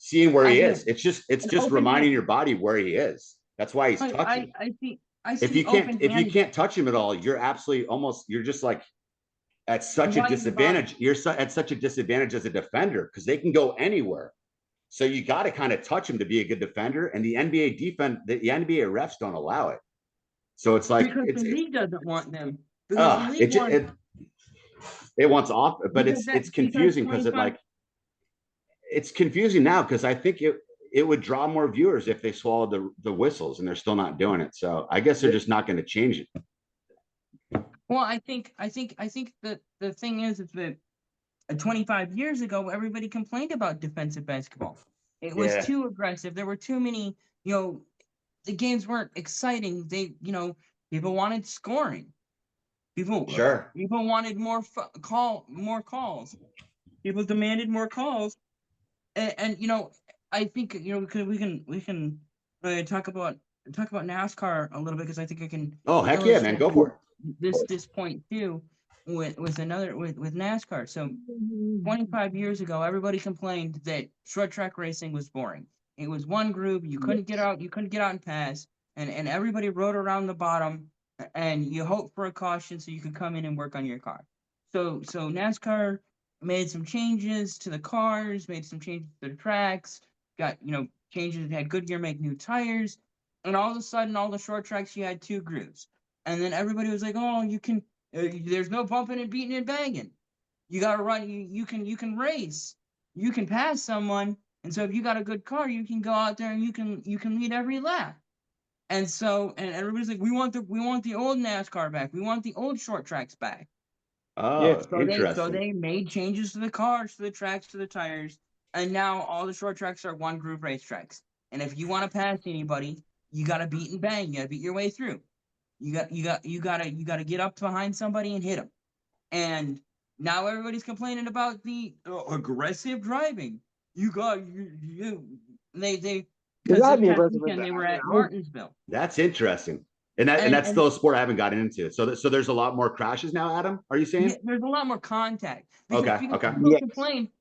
seeing where he is. It's just reminding your body where he is. That's why he's touching.
I see
if you can't touch him at all, you're just like at such a disadvantage. You're at such a disadvantage as a defender because they can go anywhere. So you got to kind of touch him to be a good defender. And the NBA the NBA refs don't allow it. So it's like
the league doesn't want them.
It wants off, but it's confusing because it's confusing now because I think it would draw more viewers if they swallowed the whistles, and they're still not doing it. So I guess they're just not going to change it.
Well, I think that the thing is that 25 years ago, everybody complained about defensive basketball. It was too aggressive. There were too many, the games weren't exciting. People wanted scoring. People wanted more calls. People demanded more calls. And I think we can talk about NASCAR a little bit because I think I can.
Oh heck yeah, man, go for
it. This point too with NASCAR. So 25 years ago, everybody complained that short track racing was boring. It was one group. You couldn't get out. You couldn't get out and pass, and everybody rode around the bottom, and you hope for a caution so you could come in and work on your car. So NASCAR made some changes to the cars, made some changes to the tracks, got, changes, had Goodyear make new tires, and all of a sudden, all the short tracks, you had 2 groups. And then everybody was like, oh, you can, there's no bumping and beating and banging. You got to run, you can race, you can pass someone. And so if you got a good car, you can go out there and you can lead every lap. And so, and everybody's like, we want the old NASCAR back. We want the old short tracks back.
Oh, interesting.
So they made changes to the cars, to the tracks, to the tires, and now all the short tracks are one group racetracks. And if you want to pass anybody, you got to beat and bang. You got to beat your way through. You got to get up behind somebody and hit them. And now everybody's complaining about the aggressive driving. They were at Martinsville.
That's interesting. And that's still a sport I haven't gotten into. So there's a lot more crashes now, Adam? Are you saying?
Yeah, there's a lot more contact.
Okay.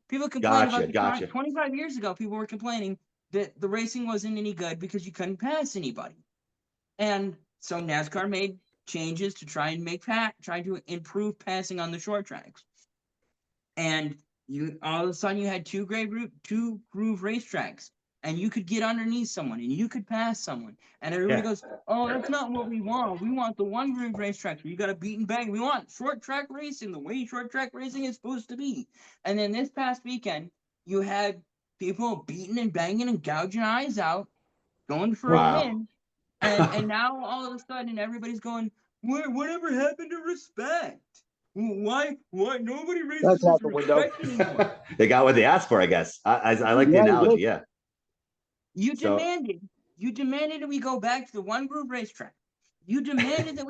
People complain about 25 years ago, people were complaining that the racing wasn't any good because you couldn't pass anybody. And so NASCAR made changes to try to improve passing on the short tracks. And all of a sudden you had 2 groove racetracks. And you could get underneath someone and you could pass someone. And everybody goes, oh, that's not what we want. We want the one groove racetrack where you got to beat and bang. We want short track racing, the way short track racing is supposed to be. And then this past weekend, you had people beating and banging and gouging eyes out, going for a win. And now all of a sudden everybody's going, Whatever happened to respect? Why nobody raises
That's out
this
the window.
respect anymore?
They got what they asked for, I guess. I like the
Yeah,
analogy. Yeah.
You
So-
demanded that we go back to the one groove racetrack. You demanded that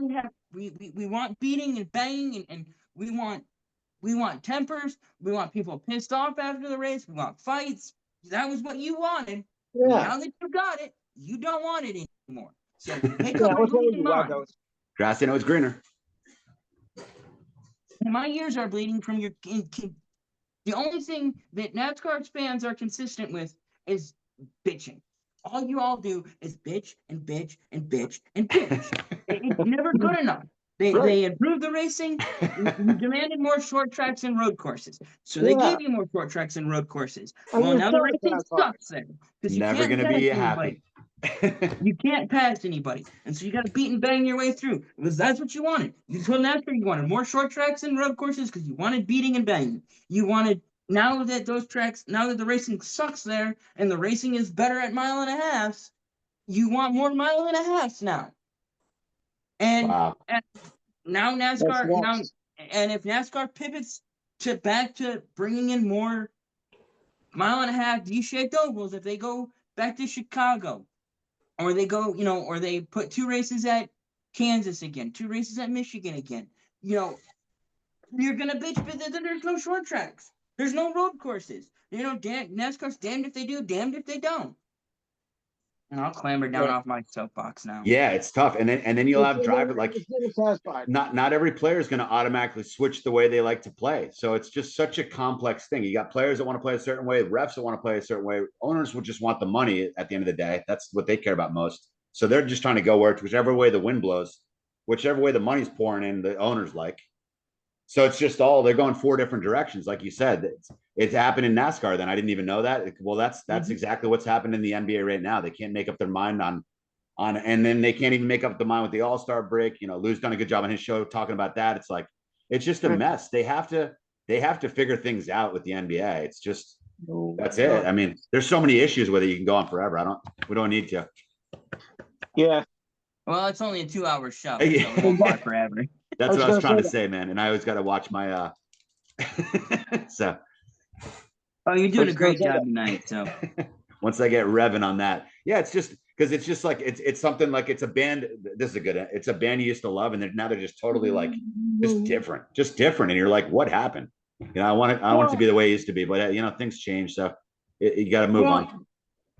we want beating and banging and we want tempers. We want people pissed off after the race. We want fights. That was what you wanted.
Yeah.
Now that you got it, you don't want it anymore. So make
Yeah,
up your
what's wrong with
bleeding
you,
mind.
wackos?
Grass, you know, it's greener.
My ears are bleeding from your. The only thing that NASCAR fans are consistent with is bitching. All you all do is bitch and bitch and bitch and bitch. It's never good enough. They improved the racing. You demanded more short tracks and road courses, so they
Yeah.
gave you more short tracks and road courses.
I mean,
Well, now the
it's
racing
not fun.
sucks there because you
Never
can't
gonna
pass
be
anybody.
happy.
You can't pass anybody, and so you got to beat and bang your way through because that's what you wanted. You told NASCAR you wanted more short tracks and road courses because you wanted beating and banging. You wanted now that the racing sucks there and the racing is better at mile and a half, you want more mile and a half now. And
Wow.
now NASCAR and if NASCAR pivots back to bringing in more mile and a half D-shaped ovals, if they go back to Chicago. Or they go, or they put 2 races at Kansas again, 2 races at Michigan again. You're gonna bitch, but then there's no short tracks. There's no road courses. NASCAR's damned if they do, damned if they don't. And I'll clamber down off my soapbox now.
Yeah, it's tough. And then you'll have drivers like
satisfied.
not every player is going to automatically switch the way they like to play. So it's just such a complex thing. You got players that want to play a certain way, refs that want to play a certain way. Owners will just want the money at the end of the day. That's what they care about most. So they're just trying to go whichever way the wind blows, whichever way the money's pouring in, the owners like. So it's just they're going 4 different directions. Like you said, it's happened in NASCAR. Then I didn't even know that. Well, that's exactly what's happened in the NBA right now. They can't make up their mind on, and then they can't even make up the mind with the All-Star break. Lou's done a good job on his show talking about that. It's like, it's just a mess. They have to figure things out with the NBA. It's just, that's it. I mean, there's so many issues with it. You can go on forever. We don't need to.
Yeah.
Well, it's only a 2-hour show. So it won't go forever.
That's what I was trying to say, man. And I always got to watch my, so.
Oh, you're doing a great job tonight. So
once I get revving on that, yeah, it's just because it's just like it's something like it's a band. It's a band you used to love, and now they're just totally like just different. And you're like, what happened? I want it to be the way it used to be, but things change, so you got to move on.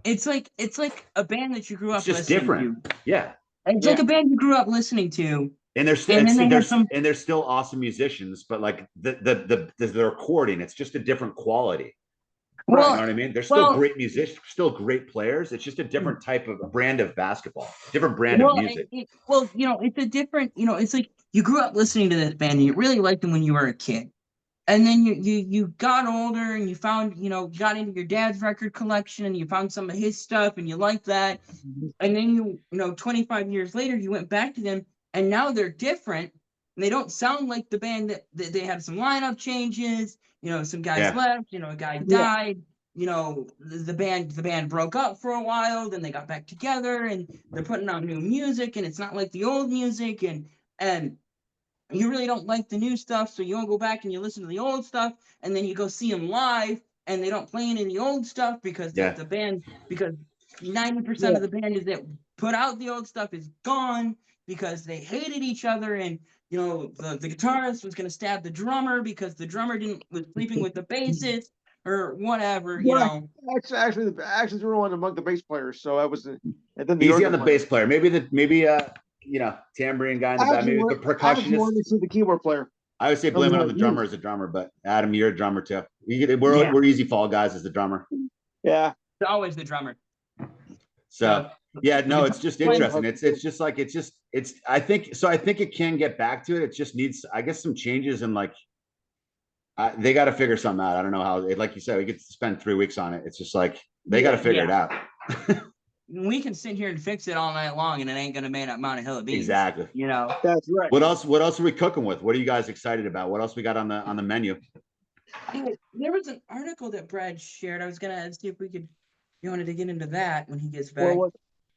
It's like a band that you grew up.
It's just
listening
different.
To.
Yeah,
it's like a band you grew up listening to.
And they're still awesome musicians, but like the recording, it's just a different quality. Well, you know what I mean? They're still great musicians, still great players. It's just a different type of brand of basketball, different brand of music.
It's a different, it's like you grew up listening to this band and you really liked them when you were a kid. And then you got older and you found, got into your dad's record collection and you found some of his stuff and you liked that. And then 25 years later, you went back to them and now they're different. And they don't sound like the band that they had some lineup changes. Some guys left, a guy died, the band broke up for a while, then they got back together and they're putting out new music and it's not like the old music and you really don't like the new stuff, so you won't go back and you listen to the old stuff, and then you go see them live and they don't play any of the old stuff because the band, because 90% of the band is that put out the old stuff is gone because they hated each other and the guitarist was going to stab the drummer because the drummer was sleeping with the bassist or whatever.
Actually, the actions were one among the bass players, so I was. And then
easy on the bass player. Maybe tambourine guy in the back, maybe the percussionist.
The keyboard player.
I would say blame it on the drummer as a drummer, but Adam, you're a drummer too. We're easy fall guys as the drummer.
Yeah,
it's always the drummer.
So. Yeah, no, it's just interesting. I think it can get back to it. It just needs, I guess, some changes and they got to figure something out. I don't know how, like you said, we get to spend 3 weeks on it. It's just like, they got to figure it out.
We can sit here and fix it all night long and it ain't going to make up Mount a hill of beans.
Exactly.
That's right.
What else are we cooking with? What are you guys excited about? What else we got on the menu?
There was an article that Brad shared. I was going to see if you wanted to get into that when he gets back.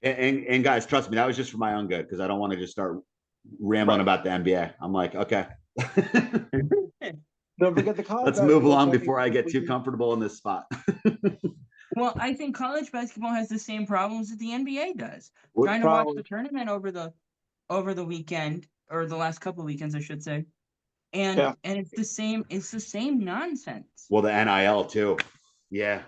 And guys, trust me, that was just for my own good because I don't want to just start rambling about the NBA. I'm like, okay.
Don't forget the college.
Let's move along before I get too comfortable in this spot.
Well, I think college basketball has the same problems that the NBA does. Trying to watch the tournament over the weekend, or the last couple of weekends, I should say. And it's the same nonsense.
Well, the NIL too. Yeah.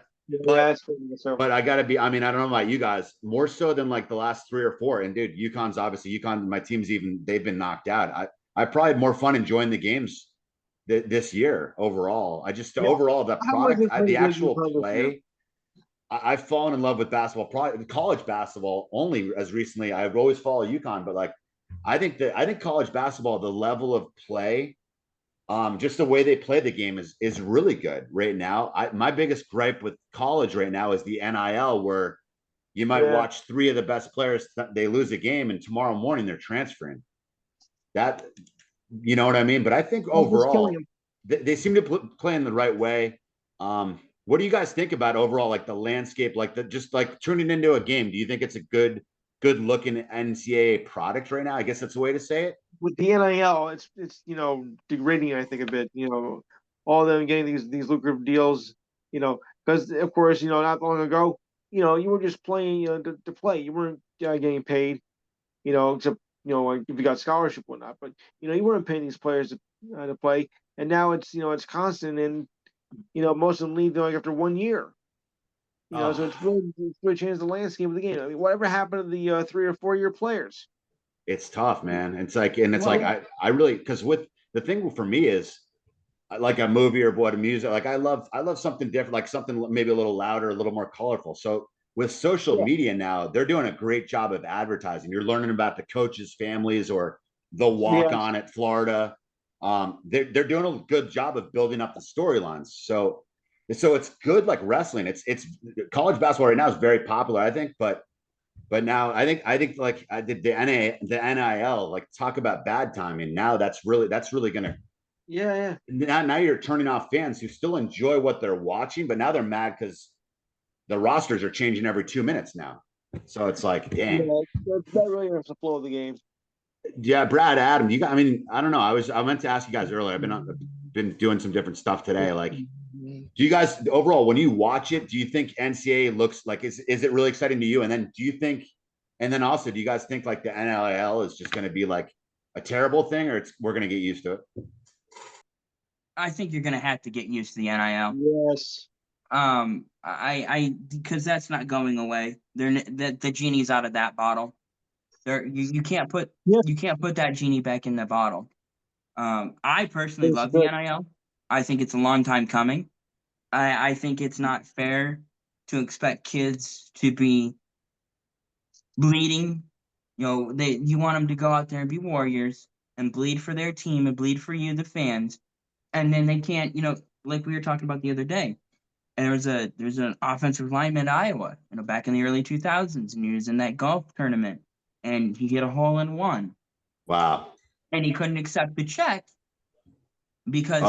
But I gotta be, I mean, I don't know about you guys, more so than like the last 3 or 4. And dude, UConn, my team's they've been knocked out. I probably had more fun enjoying the games this year overall. Overall, the product, the actual play, I've fallen in love with basketball, probably college basketball only as recently. I've always followed UConn, but like, I think college basketball, the level of play, just the way they play the game is really good right now. My biggest gripe with college right now is the NIL, where you might watch 3 of the best players, they lose a game, and tomorrow morning they're transferring. That, you know what I mean? But I think overall, they seem to play in the right way. What do you guys think about overall, like the landscape, like just like turning into a game? Do you think it's a good looking NCAA product right now? I guess that's the way to say it.
With the NIL, it's degrading, I think, a bit. All of them getting these lucrative deals. Because of course, not long ago, you were just playing, to play. You weren't getting paid, except like if you got scholarship or not. But you weren't paying these players to play. And now it's constant, and most of them leave like after 1 year. So it's really changed the landscape of the game. I mean, whatever happened to the 3 or 4 year players?
It's tough, man. It's like, and it's I really, because with the thing for me is like a movie or what, a music, like I love something different, like something maybe a little louder, a little more colorful. So with social media now, they're doing a great job of advertising. You're learning about the coaches' families or the walk on at Florida. They're doing a good job of building up the storylines. So it's good, like wrestling. It's college basketball right now is very popular, I think, but now I think like I did the NIL, like talk about bad timing. Now that's really gonna now you're turning off fans who still enjoy what they're watching, but now they're mad because the rosters are changing every 2 minutes now. So it's like, dang.
That really hurts the flow of the game.
Yeah, Brad, Adam, I mean, I don't know. I meant to ask you guys earlier. I've been doing some different stuff today. Like, do you guys overall, when you watch it, do you think NCAA looks like, is it really exciting to you? And then do you guys think like the NIL is just going to be like a terrible thing, or we're going to get used to it?
I think you're going to have to get used to the NIL.
Yes.
Because that's not going away. The genie's out of that bottle. You can't put that genie back in the bottle. I personally love the NIL. I think it's a long time coming. I think it's not fair to expect kids to be bleeding. You want them to go out there and be warriors and bleed for their team and bleed for you, the fans, and then they can't. Like we were talking about the other day. And there's an offensive lineman in Iowa, back in the early 2000s, and he was in that golf tournament, and he hit a hole-in-one.
Wow!
And he couldn't accept the check because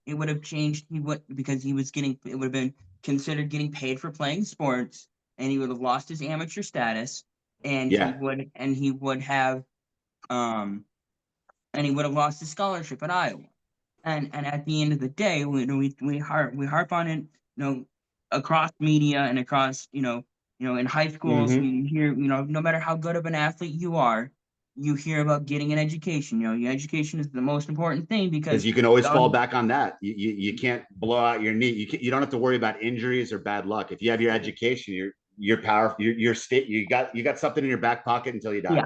it would have changed. Because it would have been considered getting paid for playing sports, and he would have lost his amateur status, and he would have lost his scholarship at Iowa. And at the end of the day, we harp on it, across media and across, in high schools, you hear, no matter how good of an athlete you are, you hear about getting an education. Your education is the most important thing because
you can always fall back on that. You can't blow out your knee. You don't have to worry about injuries or bad luck. If you have your education, you're powerful. You got something in your back pocket until you die.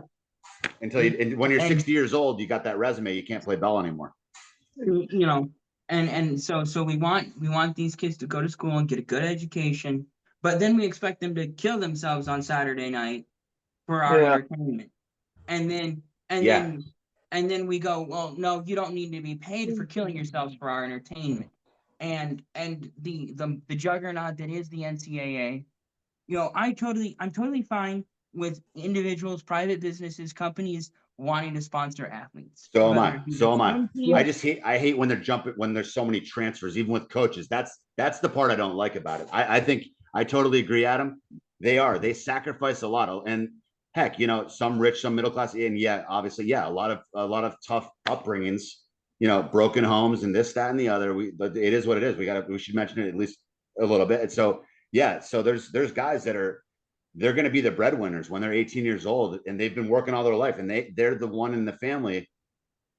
Yeah. When you're 60 years old, you got that resume. You can't play ball anymore.
And so we want these kids to go to school and get a good education, but then we expect them to kill themselves on Saturday night for our entertainment. And then we go, well, no, you don't need to be paid for killing yourselves for our entertainment. And the juggernaut that is the NCAA, I'm totally fine with individuals, private businesses, companies wanting to sponsor athletes.
So am I. I hate when they're jumping, when there's so many transfers, even with coaches. That's the part I don't like about it. I think I totally agree, Adam. They sacrifice a lot. And heck, some rich, some middle class, and yeah, obviously, yeah, a lot of tough upbringings, broken homes and this, that, and the other. It is what it is. We should mention it at least a little bit. And so, yeah, so there's guys they're going to be the breadwinners when they're 18 years old, and they've been working all their life, and they're the one in the family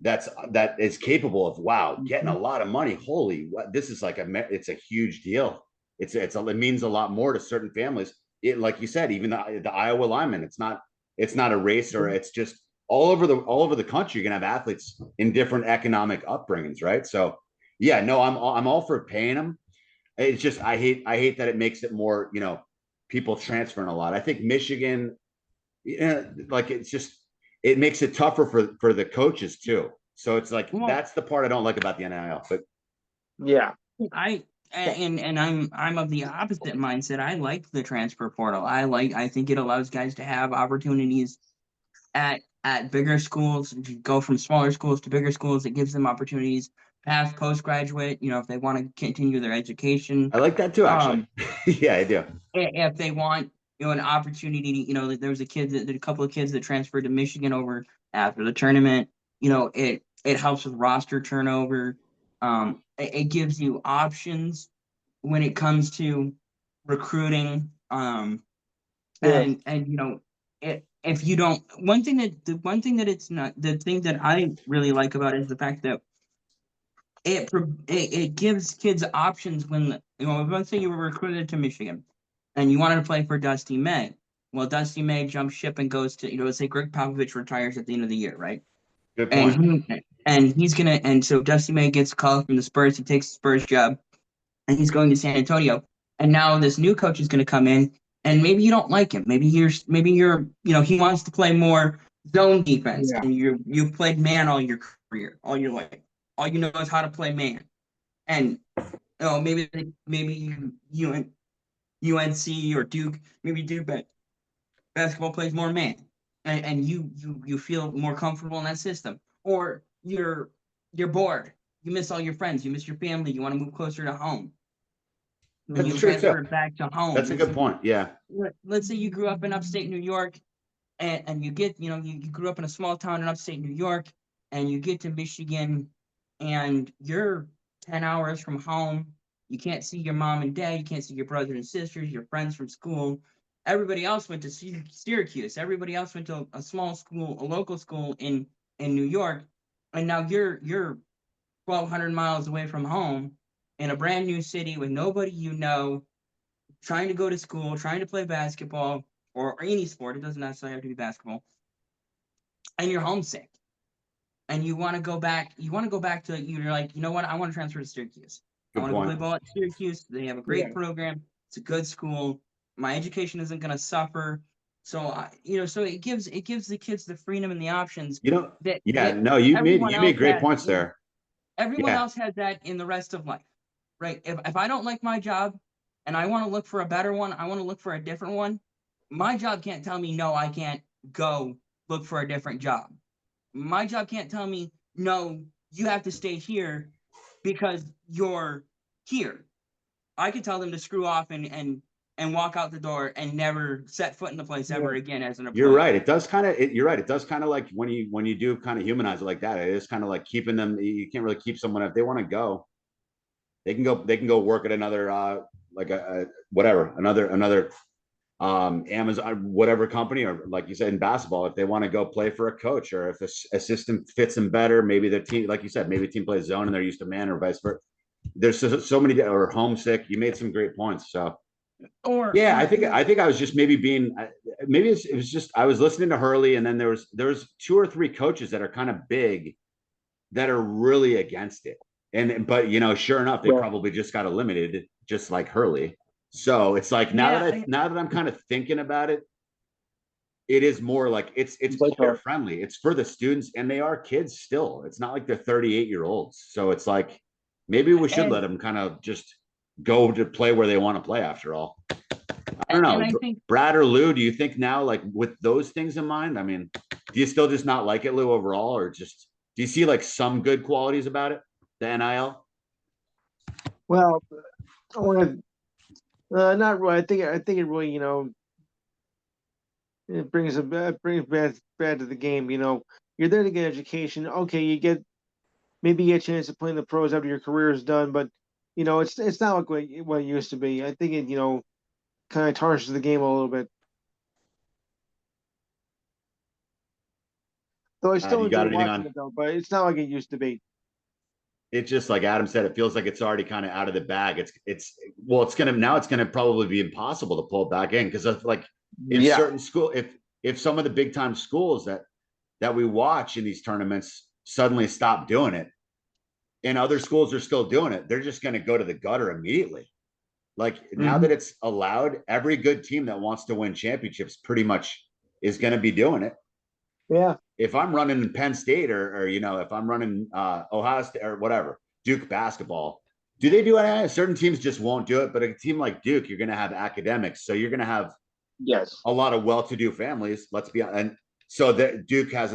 that is capable of getting a lot of money. Holy, what this is it's a huge deal. It means a lot more to certain families. Like you said, even the Iowa lineman, it's not a race, or it's just all over the country. You're gonna have athletes in different economic upbringings, right? So yeah, no, I'm all for paying them. It's just I hate that it makes it more, people transferring a lot. I think Michigan, it makes it tougher for the coaches too. So it's that's the part I don't like about the NIL. But
yeah,
I'm of the opposite mindset. I like the transfer portal. I think it allows guys to have opportunities at bigger schools, go from smaller schools to bigger schools. It gives them opportunities past postgraduate, if they want to continue their education.
I like that too, actually. Yeah, I do.
If they want, an opportunity, there was a couple of kids that transferred to Michigan over after the tournament. It helps with roster turnover. It gives you options when it comes to recruiting. If you don't, the thing that I really like about it is the fact that it gives kids options when, let's say you were recruited to Michigan and you wanted to play for Dusty May. Well, Dusty May jumps ship and goes to, let's say Greg Popovich retires at the end of the year, right?
Good point.
And so Dusty May gets a call from the Spurs. He takes the Spurs job and he's going to San Antonio. And now this new coach is going to come in, and maybe you don't like him. Maybe you're, he wants to play more zone defense, and you played man all your career, all your life. All you know is how to play man, and maybe you UNC or Duke, maybe Duke basketball plays more man, and you feel more comfortable in that system, or you're bored, you miss all your friends, you miss your family, you want to move closer to home. And you transfer back to home.
That's a good point. Yeah.
Let's say you grew up in upstate New York, and you get, you grew up in a small town in upstate New York, and you get to Michigan, and you're 10 hours from home. You can't see your mom and dad. You can't see your brothers and sisters, your friends from school. Everybody else went to Syracuse. Everybody else went to a small school, a local school in New York. And now you're 1,200 miles away from home in a brand new city with nobody trying to go to school, trying to play basketball or any sport. It doesn't necessarily have to be basketball. And you're homesick. And you want to go back. To, you're like, you know what? I want to transfer to Syracuse. I want to play ball at Syracuse. They have a great program. It's a good school. My education isn't going to suffer. So, so it gives the kids the freedom and the options.
You made great points there.
Everyone else has that in the rest of life, right? If I don't like my job and I want to look for a better one, I want to look for a different one. My job can't tell me, no, I can't go look for a different job. My job can't tell me, no, you have to stay here because you're here. I could tell them to screw off and walk out the door and never set foot in the place ever again as an employee.
You're right. It does kind of like when you do kind of humanize it like that, it is kind of like keeping them. You can't really keep someone if they want to go. They can go work at another another Amazon, whatever company, or like you said in basketball, if they want to go play for a coach, or if a system fits them better, maybe the team, like you said, maybe the team plays zone and they're used to man, or vice versa. There's so many, or homesick. You made some great points. So, I think I was just maybe it was just I was listening to Hurley, and then there was 2 or 3 coaches that are kind of big that are really against it, but sure enough, they probably just got eliminated, just like Hurley. So it's like now that I'm kind of thinking about it, it is more like it's player friendly. It's for the students, and they are kids still. It's not like they're 38-year-olds. So it's like maybe we should let them kind of just go to play where they want to play. After all, I don't know. Brad or Lou, do you think now, like with those things in mind? I mean, do you still just not like it, Lou, overall, or just do you see like some good qualities about it, the NIL?
Well, I want to. Not really. I think it really, It brings bad to the game. You're there to get education. Okay, maybe you get a chance to play in the pros after your career is done, but it's not like what it used to be. I think it kind of tarnishes the game a little bit. Though I still enjoy watching it though, but it's not like it used to be.
It's just like Adam said, it feels like it's already kind of out of the bag. It's gonna probably be impossible to pull it back in, because like in certain school, if some of the big time schools that we watch in these tournaments suddenly stop doing it, and other schools are still doing it, they're just gonna go to the gutter immediately. Like now that it's allowed, every good team that wants to win championships pretty much is gonna be doing it.
Yeah.
If I'm running Penn State or if I'm running Ohio State or whatever, Duke basketball, do they do it? Certain teams just won't do it, but a team like Duke, you're going to have academics, so you're going to have a lot of well-to-do families. Let's be honest, and so that Duke has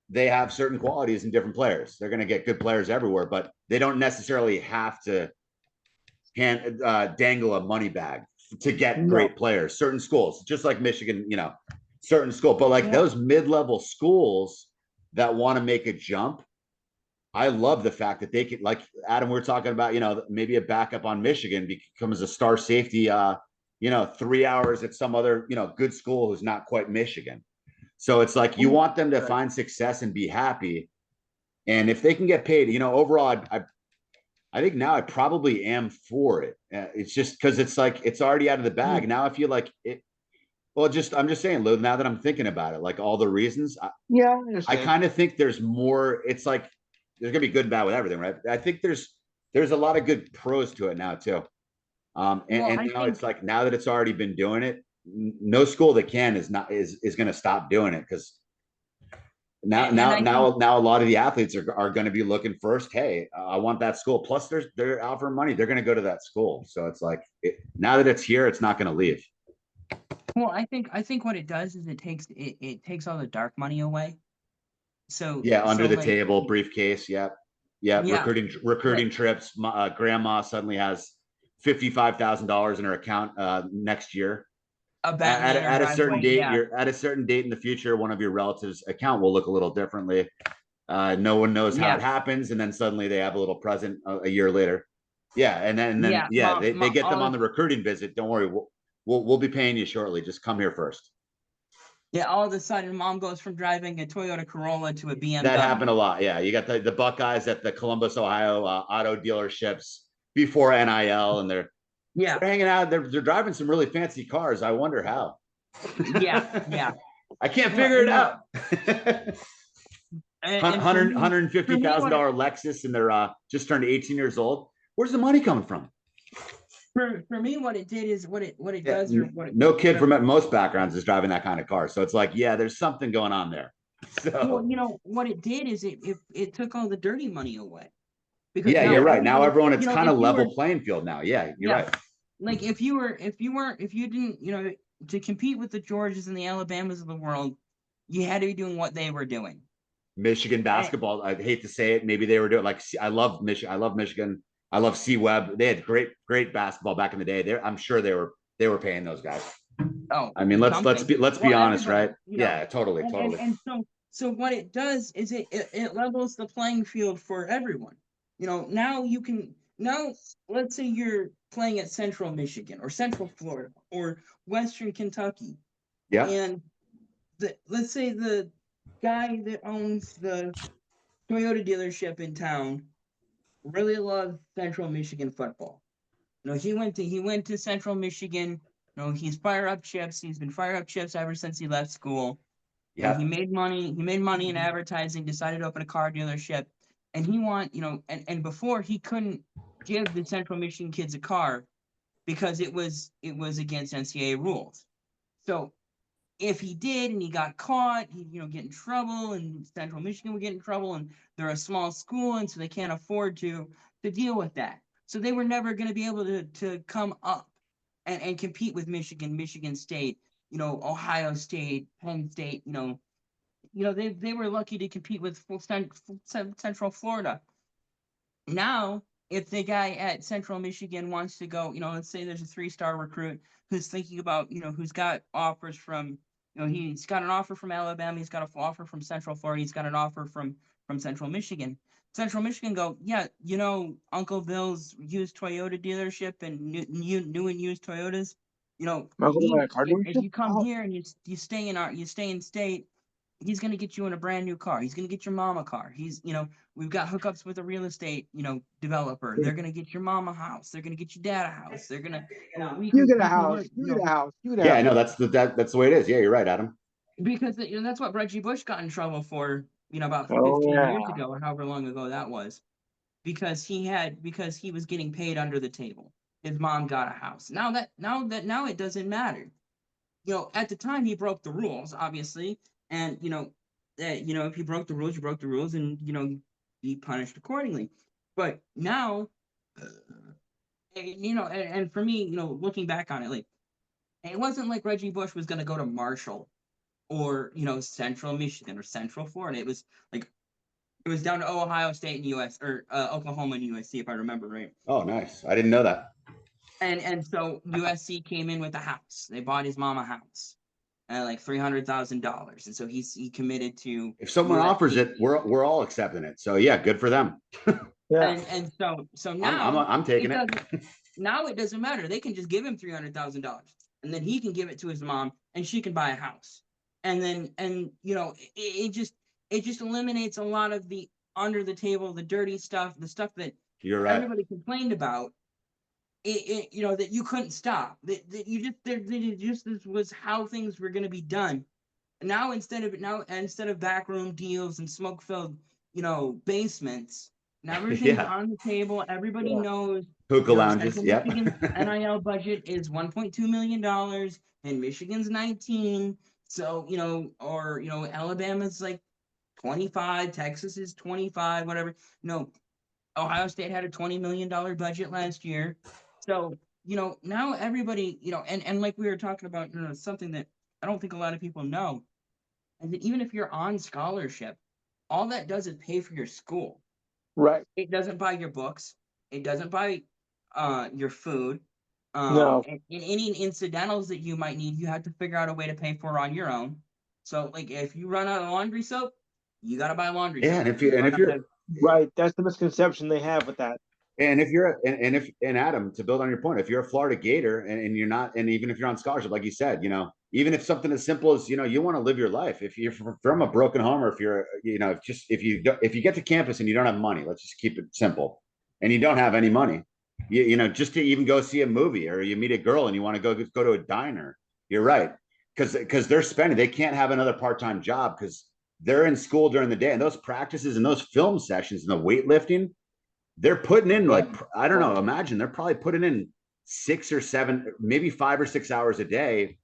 they have certain qualities in different players. They're going to get good players everywhere, but they don't necessarily have to dangle a money bag to get great players. Certain schools, just like Michigan, certain school, but like those mid-level schools that want to make a jump, I love the fact that they can, like Adam, we're talking about, maybe a backup on Michigan becomes a star safety, 3 hours at some other, good school who's not quite Michigan. So it's like you want them to find success and be happy. And if they can get paid, overall, I think now I probably am for it. It's just because it's like it's already out of the bag. Now I feel like it. Well, I'm just saying, Lou, now that I'm thinking about it, like all the reasons, I kind of think there's more. It's like there's gonna be good and bad with everything, right? I think there's a lot of good pros to it now too. Now it's like, now that it's already been doing it, no school that can is gonna stop doing it, because now a lot of the athletes are going to be looking first. Hey, I want that school. Plus, they're offering money. They're going to go to that school. So it's like now that it's here, it's not going to leave.
Well, I think what it does is it takes all the dark money away. So
under the table briefcase. Yep. Recruiting trips. Grandma suddenly has $55,000 in her account next year. At a certain date, at a certain date in the future, one of your relatives' account will look a little differently. No one knows how it happens, and then suddenly they have a little present a year later. They get them on the recruiting visit. Don't worry, we'll be paying you shortly. Just come here first.
Yeah, all of a sudden, mom goes from driving a Toyota Corolla to a BMW.
That happened a lot. Yeah, you got the Buckeyes at the Columbus, Ohio auto dealerships before NIL, and they're hanging out. They're driving some really fancy cars. I wonder how.
Yeah.
I can't figure it out. $150,000 Lexus, and they're just turned 18 years old. Where's the money coming from?
For me, what it did is what it does.
No kid from most backgrounds is driving that kind of car. So it's like, there's something going on there. So
what it did is it took all the dirty money away. Because
you're right. Now everyone, it's kind of level playing field now. Yeah, you're right.
Like if you didn't, to compete with the Georgias and the Alabamas of the world, you had to be doing what they were doing.
Michigan basketball, I hate to say it, maybe they were doing I love Michigan. I love C-Web. They had great basketball back in the day. I'm sure they were paying those guys.
Oh,
I mean, let's be honest, right? Yeah, totally.
And so what it does is it levels the playing field for everyone. Now let's say you're playing at Central Michigan or Central Florida or Western Kentucky.
Yeah.
And let's say the guy that owns the Toyota dealership in town really loves Central Michigan football. He went to Central Michigan. He's Fire Up Chips. He's been Fire Up Chips ever since he left school. Yeah. He made money in advertising, decided to open a car dealership. And and before he couldn't give the Central Michigan kids a car because it was against NCAA rules. So if he did and he got caught, he'd get in trouble, and Central Michigan would get in trouble, and they're a small school, and so they can't afford to deal with that. So they were never going to be able to come up and compete with Michigan State, Ohio State, Penn State, they were lucky to compete with Central Florida. Now if the guy at Central Michigan wants to go, let's say there's a 3-star recruit who's thinking about, who's got offers from, he's got an offer from Alabama, he's got an offer from Central Florida, he's got an offer from Central Michigan. Central Michigan go, yeah, Uncle Bill's used Toyota dealership and new and used Toyotas. If you come here and you stay in state, he's gonna get you in a brand new car. He's gonna get your mom a car. We've got hookups with a real estate, developer. They're gonna get your mom a house. They're gonna get your dad a house. They're gonna,
you get a house. You get a house.
Yeah, I know that's the way it is. Yeah, you're right, Adam.
Because that's what Reggie Bush got in trouble for, about 15 years ago, or however long ago that was, because he was getting paid under the table. His mom got a house. Now it doesn't matter. At the time he broke the rules, obviously, and if he broke the rules, you broke the rules, and be punished accordingly. But now, and for me, looking back on it, like, it wasn't like Reggie Bush was going to go to Marshall or Central Michigan or Central Florida. It was down to Ohio State and Oklahoma and USC, if I remember right.
Oh, nice! I didn't know that.
And so USC came in with a house. They bought his mom a house at like $300,000, and so he committed to.
If someone offers it, we're all accepting it. So yeah, good for them.
Yeah. And so now
I'm taking it.
Now it doesn't matter. They can just give him $300,000, and then he can give it to his mom, and she can buy a house. And then it just eliminates a lot of the under the table, the dirty stuff, the stuff that everybody complained about. That you couldn't stop. That this was how things were going to be done. Now instead of backroom deals and smoke-filled basements, now everything's on the table. Everybody knows.
Hookah lounges. Yeah.
Michigan's NIL budget is $1.2 million, and Michigan's 19. So Alabama's like 25, Texas is 25, whatever. Ohio State had a $20 million budget last year. So, now everybody, and like we were talking about, something that I don't think a lot of people know, is that even if you're on scholarship, all that does is pay for your school.
Right.
It doesn't buy your books. It doesn't buy your food.
No.
And any incidentals that you might need, you have to figure out a way to pay for on your own. So, like, if you run out of laundry soap, you got to buy laundry soap.
Yeah, and if you're
right, that's the misconception they have with that.
And if you're and Adam, to build on your point, if you're a Florida Gator and you're not, and even if you're on scholarship, like you said, even if something as simple as you want to live your life, if you're from a broken home, or if you're if you get to campus and you don't have money, let's just keep it simple, and you don't have any money, just to even go see a movie, or you meet a girl and you want to go to a diner, you're right, because they're spending, they can't have another part-time job because they're in school during the day, and those practices and those film sessions and the weightlifting. They're putting in, like, I don't know, imagine they're probably putting in 6 or 7, maybe 5 or 6 hours a day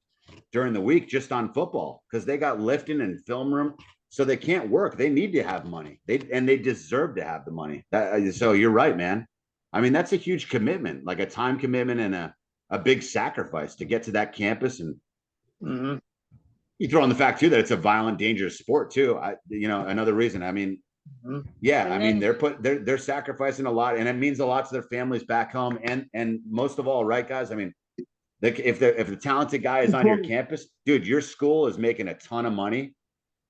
during the week just on football, because they got lifting and film room. So they can't work. They need to have money. They deserve to have the money. So you're right, man. I mean, that's a huge commitment, like a time commitment and a big sacrifice to get to that campus. And you throw in the fact too that it's a violent, dangerous sport too. Another reason. I mean, yeah, I mean, they're sacrificing a lot, and it means a lot to their families back home. And most of all, right, guys? I mean, if the talented guy is on your campus, dude, your school is making a ton of money.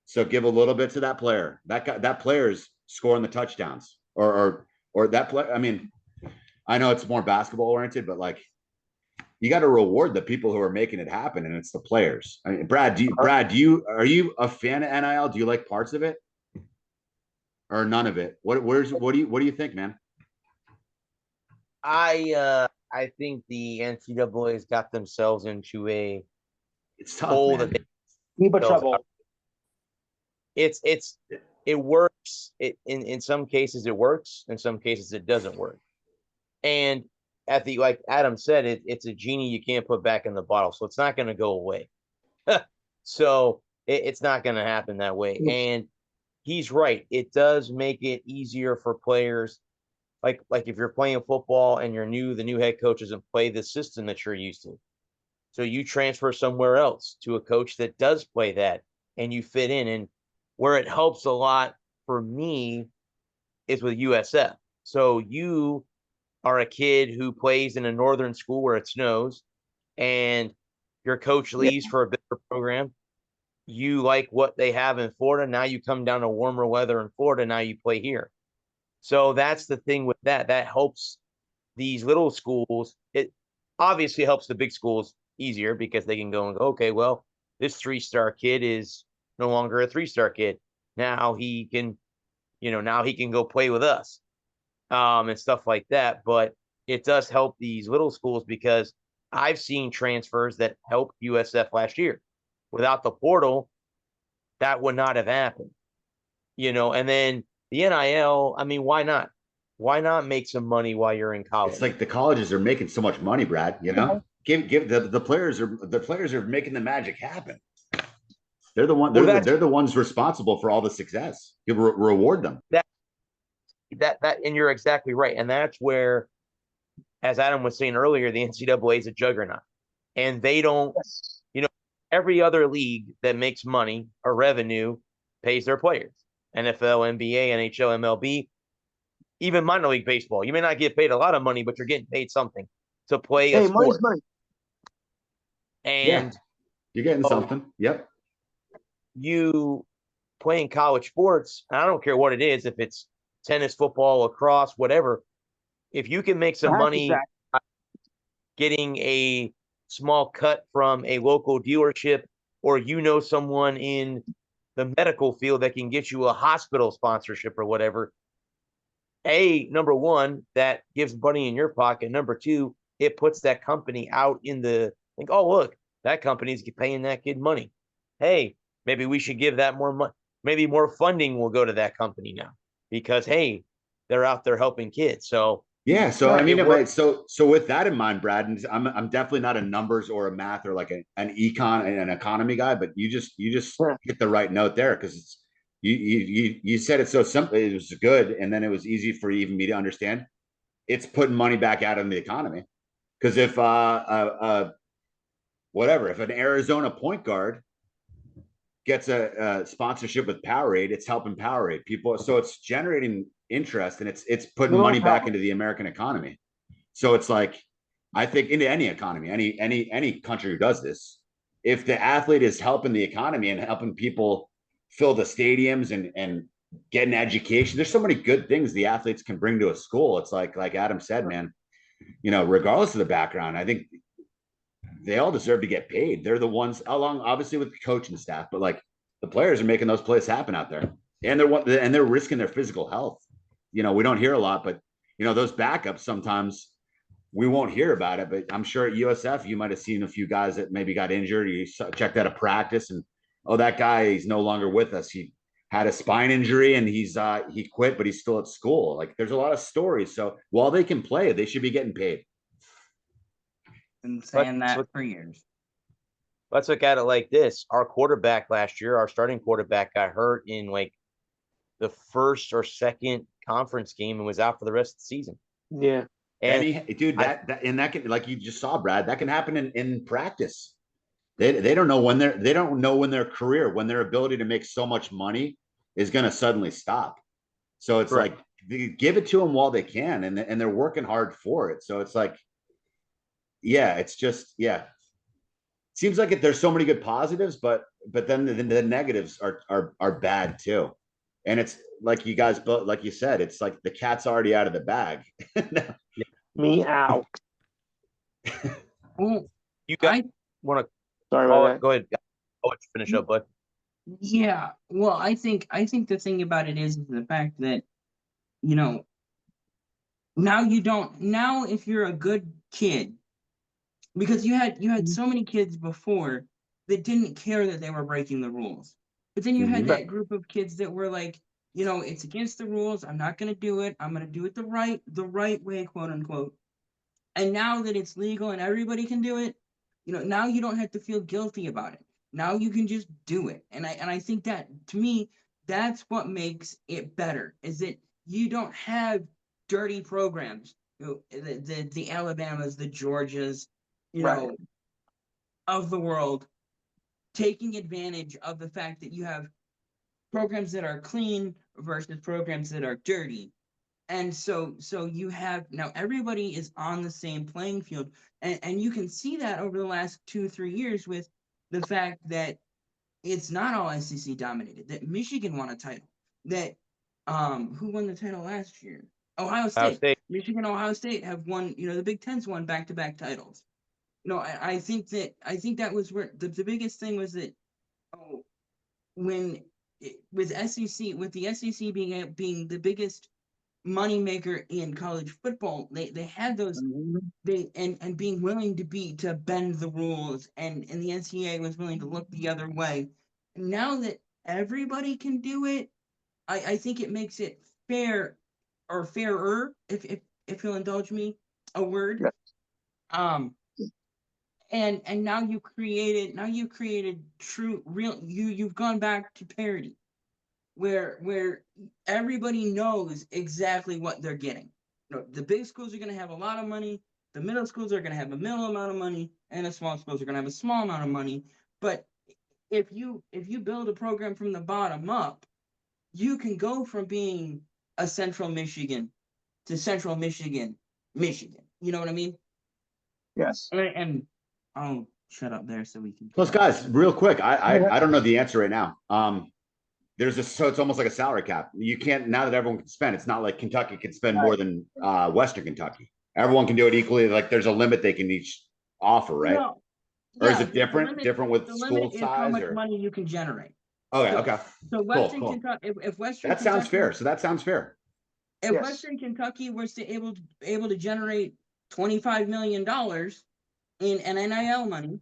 So give a little bit to that player. That player is scoring the touchdowns, or that player. I mean, I know it's more basketball oriented, but like, you got to reward the people who are making it happen, and it's the players. I mean, Brad, are you a fan of NIL? Do you like parts of it? Or none of it? What do you think, man?
I think the NCAA's got themselves into a
hole
that
deep trouble.
It works. In some cases it works. In some cases it doesn't work. And like Adam said, it's a genie you can't put back in the bottle, so it's not going to go away. So it's not going to happen that way. And he's right. It does make it easier for players. Like if you're playing football and the new head coach doesn't play the system that you're used to. So you transfer somewhere else to a coach that does play that, and you fit in. And where it helps a lot for me is with USF. So you are a kid who plays in a northern school where it snows and your coach leaves for a bigger program, you like what they have in Florida. Now you come down to warmer weather in Florida. Now you play here. So that's the thing with that. That helps these little schools. It obviously helps the big schools easier because they can go and go, okay, well, this 3-star kid is no longer a 3-star kid. Now he can, now he can go play with us, and stuff like that. But it does help these little schools because I've seen transfers that helped USF last year. Without the portal, that would not have happened, and then the NIL, I mean, why not? Why not make some money while you're in college?
It's like the colleges are making so much money, Brad, give the players are making the magic happen. They're the ones responsible for all the success. You reward them.
That and you're exactly right. And that's where, as Adam was saying earlier, the NCAA is a juggernaut. And they don't, every other league that makes money or revenue pays their players. NFL, NBA, NHL, MLB, even minor league baseball. You may not get paid a lot of money, but you're getting paid something to play a sport.
Money.
And
you're getting something. Yep.
You playing college sports, I don't care what it is, if it's tennis, football, lacrosse, whatever. If you can make some money getting a small cut from a local dealership, or someone in the medical field that can get you a hospital sponsorship or whatever, number one, that gives money in your pocket. Number two, it puts that company out in the, like, oh, look, that company's paying that kid money. Hey, maybe we should give that more money. Maybe more funding will go to that company now because, hey, they're out there helping kids. So
yeah. So I mean, so with that in mind, Brad, and I'm definitely not a numbers or a math or like an economy guy, but you just hit the right note there because it's you said it so simple. It was good, and then it was easy for even me to understand. It's putting money back out in the economy because if if an Arizona point guard gets a sponsorship with Powerade, it's helping Powerade people. So it's generating interest and it's putting money back into the American economy. So it's like, I think into any economy, any country who does this, if the athlete is helping the economy and helping people fill the stadiums and get an education, there's so many good things the athletes can bring to a school. It's like Adam said, man, regardless of the background, I think they all deserve to get paid. They're the ones, along obviously with the coaching staff, but like the players are making those plays happen out there, and they're risking their physical health. We don't hear a lot, but those backups sometimes we won't hear about it. But I'm sure at USF you might have seen a few guys that maybe got injured. You checked out a practice, and that guy, he's no longer with us. He had a spine injury and he quit, but he's still at school. Like there's a lot of stories. So while they can play, they should be getting paid.
Been saying that for years.
Let's look at it like this. Our quarterback last year, our starting quarterback, got hurt in like the first or second conference game and was out for the rest of the season.
Yeah.
And
that can, like you just saw, Brad, that can happen in practice. They don't know when their career, when their ability to make so much money is going to suddenly stop. So it's like, give it to them while they can, and they're working hard for it. So it's like, it's just, seems like there's so many good positives, but then the negatives are bad too. And it's like you guys, like you said, it's like the cat's already out of the bag.
Meow.
You guys want to?
Sorry about that.
Go ahead. I'll let you finish up, bud.
Yeah. Well, I think the thing about it is the fact that, now if you're a good kid, because you had so many kids before that didn't care that they were breaking the rules. But then you had that group of kids that were like, it's against the rules. I'm not going to do it. I'm going to do it the right way, quote unquote. And now that it's legal and everybody can do it, now you don't have to feel guilty about it. Now you can just do it. And I think that, to me, that's what makes it better, is that you don't have dirty programs, the Alabamas, the Georgias, of the world, taking advantage of the fact that you have programs that are clean versus programs that are dirty. And so you have now everybody is on the same playing field, and you can see that over the last 2-3 years with the fact that it's not all SEC dominated. That Michigan won a title. That who won the title last year? Ohio State. Michigan, Ohio State have won. The Big Ten's won back-to-back titles. I think that was where the biggest thing was that with the SEC being the biggest moneymaker in college football, they had those and being willing to bend the rules, and the NCAA was willing to look the other way. Now that everybody can do it, I think it makes it fair or fairer, if you'll indulge me a word.
Yeah.
And now you created true real you've gone back to parity where everybody knows exactly what they're getting. The big schools are going to have a lot of money, the middle schools are going to have a middle amount of money, and the small schools are going to have a small amount of money. But if you build a program from the bottom up, you can go from being a Central Michigan to Central Michigan. You know what I mean?
Yes.
And I'll shut up there so we can.
Plus, guys, real quick, I don't know the answer right now. So it's almost like a salary cap. You can't, now that everyone can spend, it's not like Kentucky can spend more than Western Kentucky. Everyone can do it equally. Like there's a limit they can each offer, right?
No.
Or is it different with school size?
How much money you can generate.
Okay.
So Western Kentucky, if Western
that sounds fair. So that sounds fair.
If Western Kentucky was able to generate $25 million in NIL money,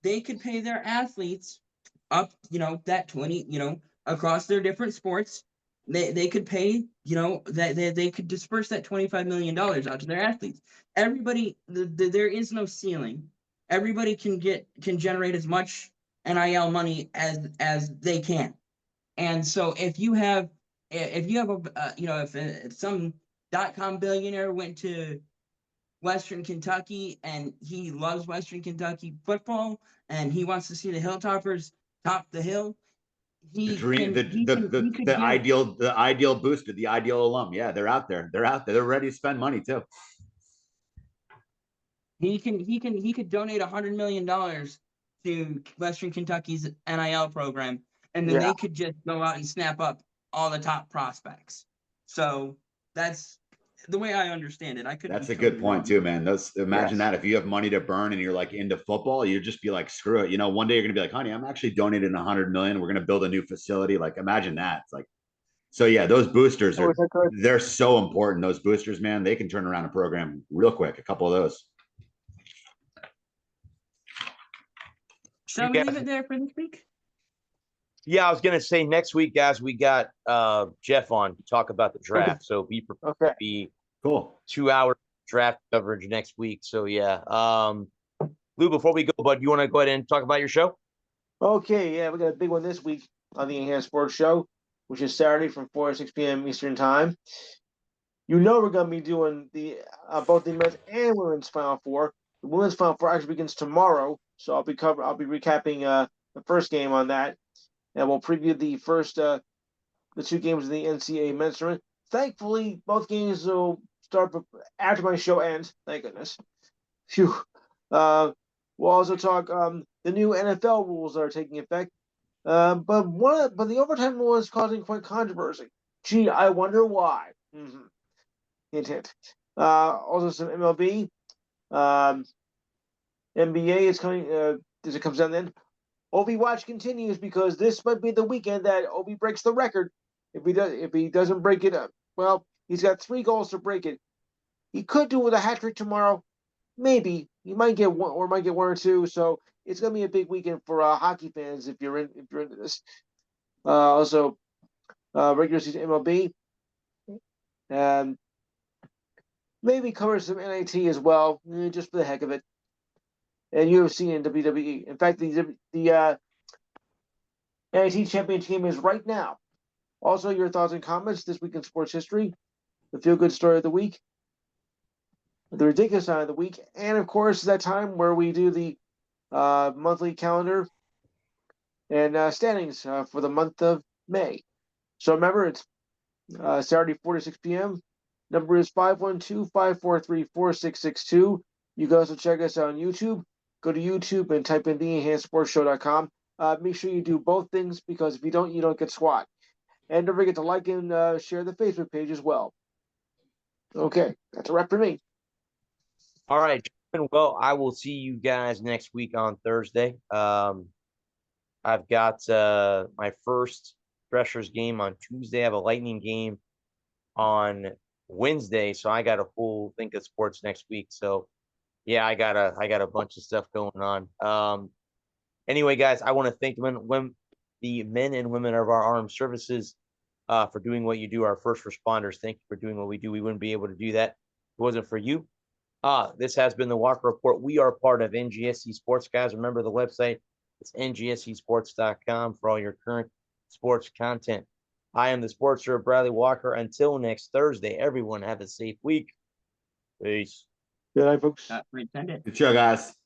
they could pay their athletes up, that 20, across their different sports. They could pay, that they could disperse that $25 million out to their athletes. Everybody, there is no ceiling. Everybody can generate as much NIL money as they can. And so if some .com billionaire went to Western Kentucky and he loves Western Kentucky football and he wants to see the Hilltoppers top the hill,
the ideal booster, the ideal alum. Yeah, they're out there. They're ready to spend money too.
He could donate $100 million to Western Kentucky's NIL program, and then they could just go out and snap up all the top prospects. So that's the way I understand it.
That's a good point too, man. Imagine that if you have money to burn and you're like into football, you'd just be like, screw it. One day you're gonna be like, honey, I'm actually donating $100 million. We're gonna build a new facility. Like, imagine that. It's like, so yeah, those boosters they're so important. Those boosters, man, they can turn around a program real quick. A couple of those.
Shall we leave it there for this week?
Yeah, I was gonna say next week, guys, we got Jeff on to talk about the draft. So be prepared to be
cool.
2-hour draft coverage next week. So yeah. Lou, before we go, bud, you want to go ahead and talk about your show?
Okay, yeah, we got a big one this week on the Enhanced Sports Show, which is Saturday from 4 to 6 p.m. Eastern Time. We're going to be doing both the men's and women's Final Four. The women's Final Four actually begins tomorrow, so I'll be recapping the first game on that, and we'll preview the first the 2 games in the NCAA men's tournament. Thankfully, both games will start after my show ends. Thank goodness. Phew. We'll also talk the new NFL rules that are taking effect. But the overtime rule is causing quite controversy. Gee, I wonder why. Mm-hmm. Hint, hint. Also some MLB. NBA is coming as it comes down then. Obi watch continues because this might be the weekend that Obi breaks the record. If he doesn't break it up, well, he's got 3 goals to break it. He could do it with a hat trick tomorrow. Maybe he might get one or 2. So it's gonna be a big weekend for hockey fans if you're into this. Also, regular season MLB, and maybe cover some NIT as well, just for the heck of it. And UFC and WWE. In fact, the NIT championship game is right now. Also, your thoughts and comments this week in sports history, the feel-good story of the week, the ridiculous sign of the week, and of course that time where we do the monthly calendar and standings for the month of May. So remember, it's Saturday 4 to 6 p.m. Number is 512-543-4662. You can also check us out on YouTube. Go to YouTube and type in theenhancedsportsshow.com. Make sure you do both things, because if you don't get SWAT. And don't forget to like and share the Facebook page as well. Okay, that's a wrap for me.
All right. Well, I will see you guys next week on Thursday. I've got my first Threshers game on Tuesday. I have a Lightning game on Wednesday, so I got a full think of sports next week. So yeah, I got a bunch of stuff going on. Anyway, guys, I want to thank the men and women of our armed services for doing what you do. Our first responders, thank you for doing what we do. We wouldn't be able to do that if it wasn't for you. This has been the Walker Report. We are part of NGSC Sports, guys. Remember the website. It's ngscsports.com for all your current sports content. I am the sports sir, Bradley Walker. Until next Thursday, everyone have a safe week. Peace.
Good night, folks.
Good show, guys.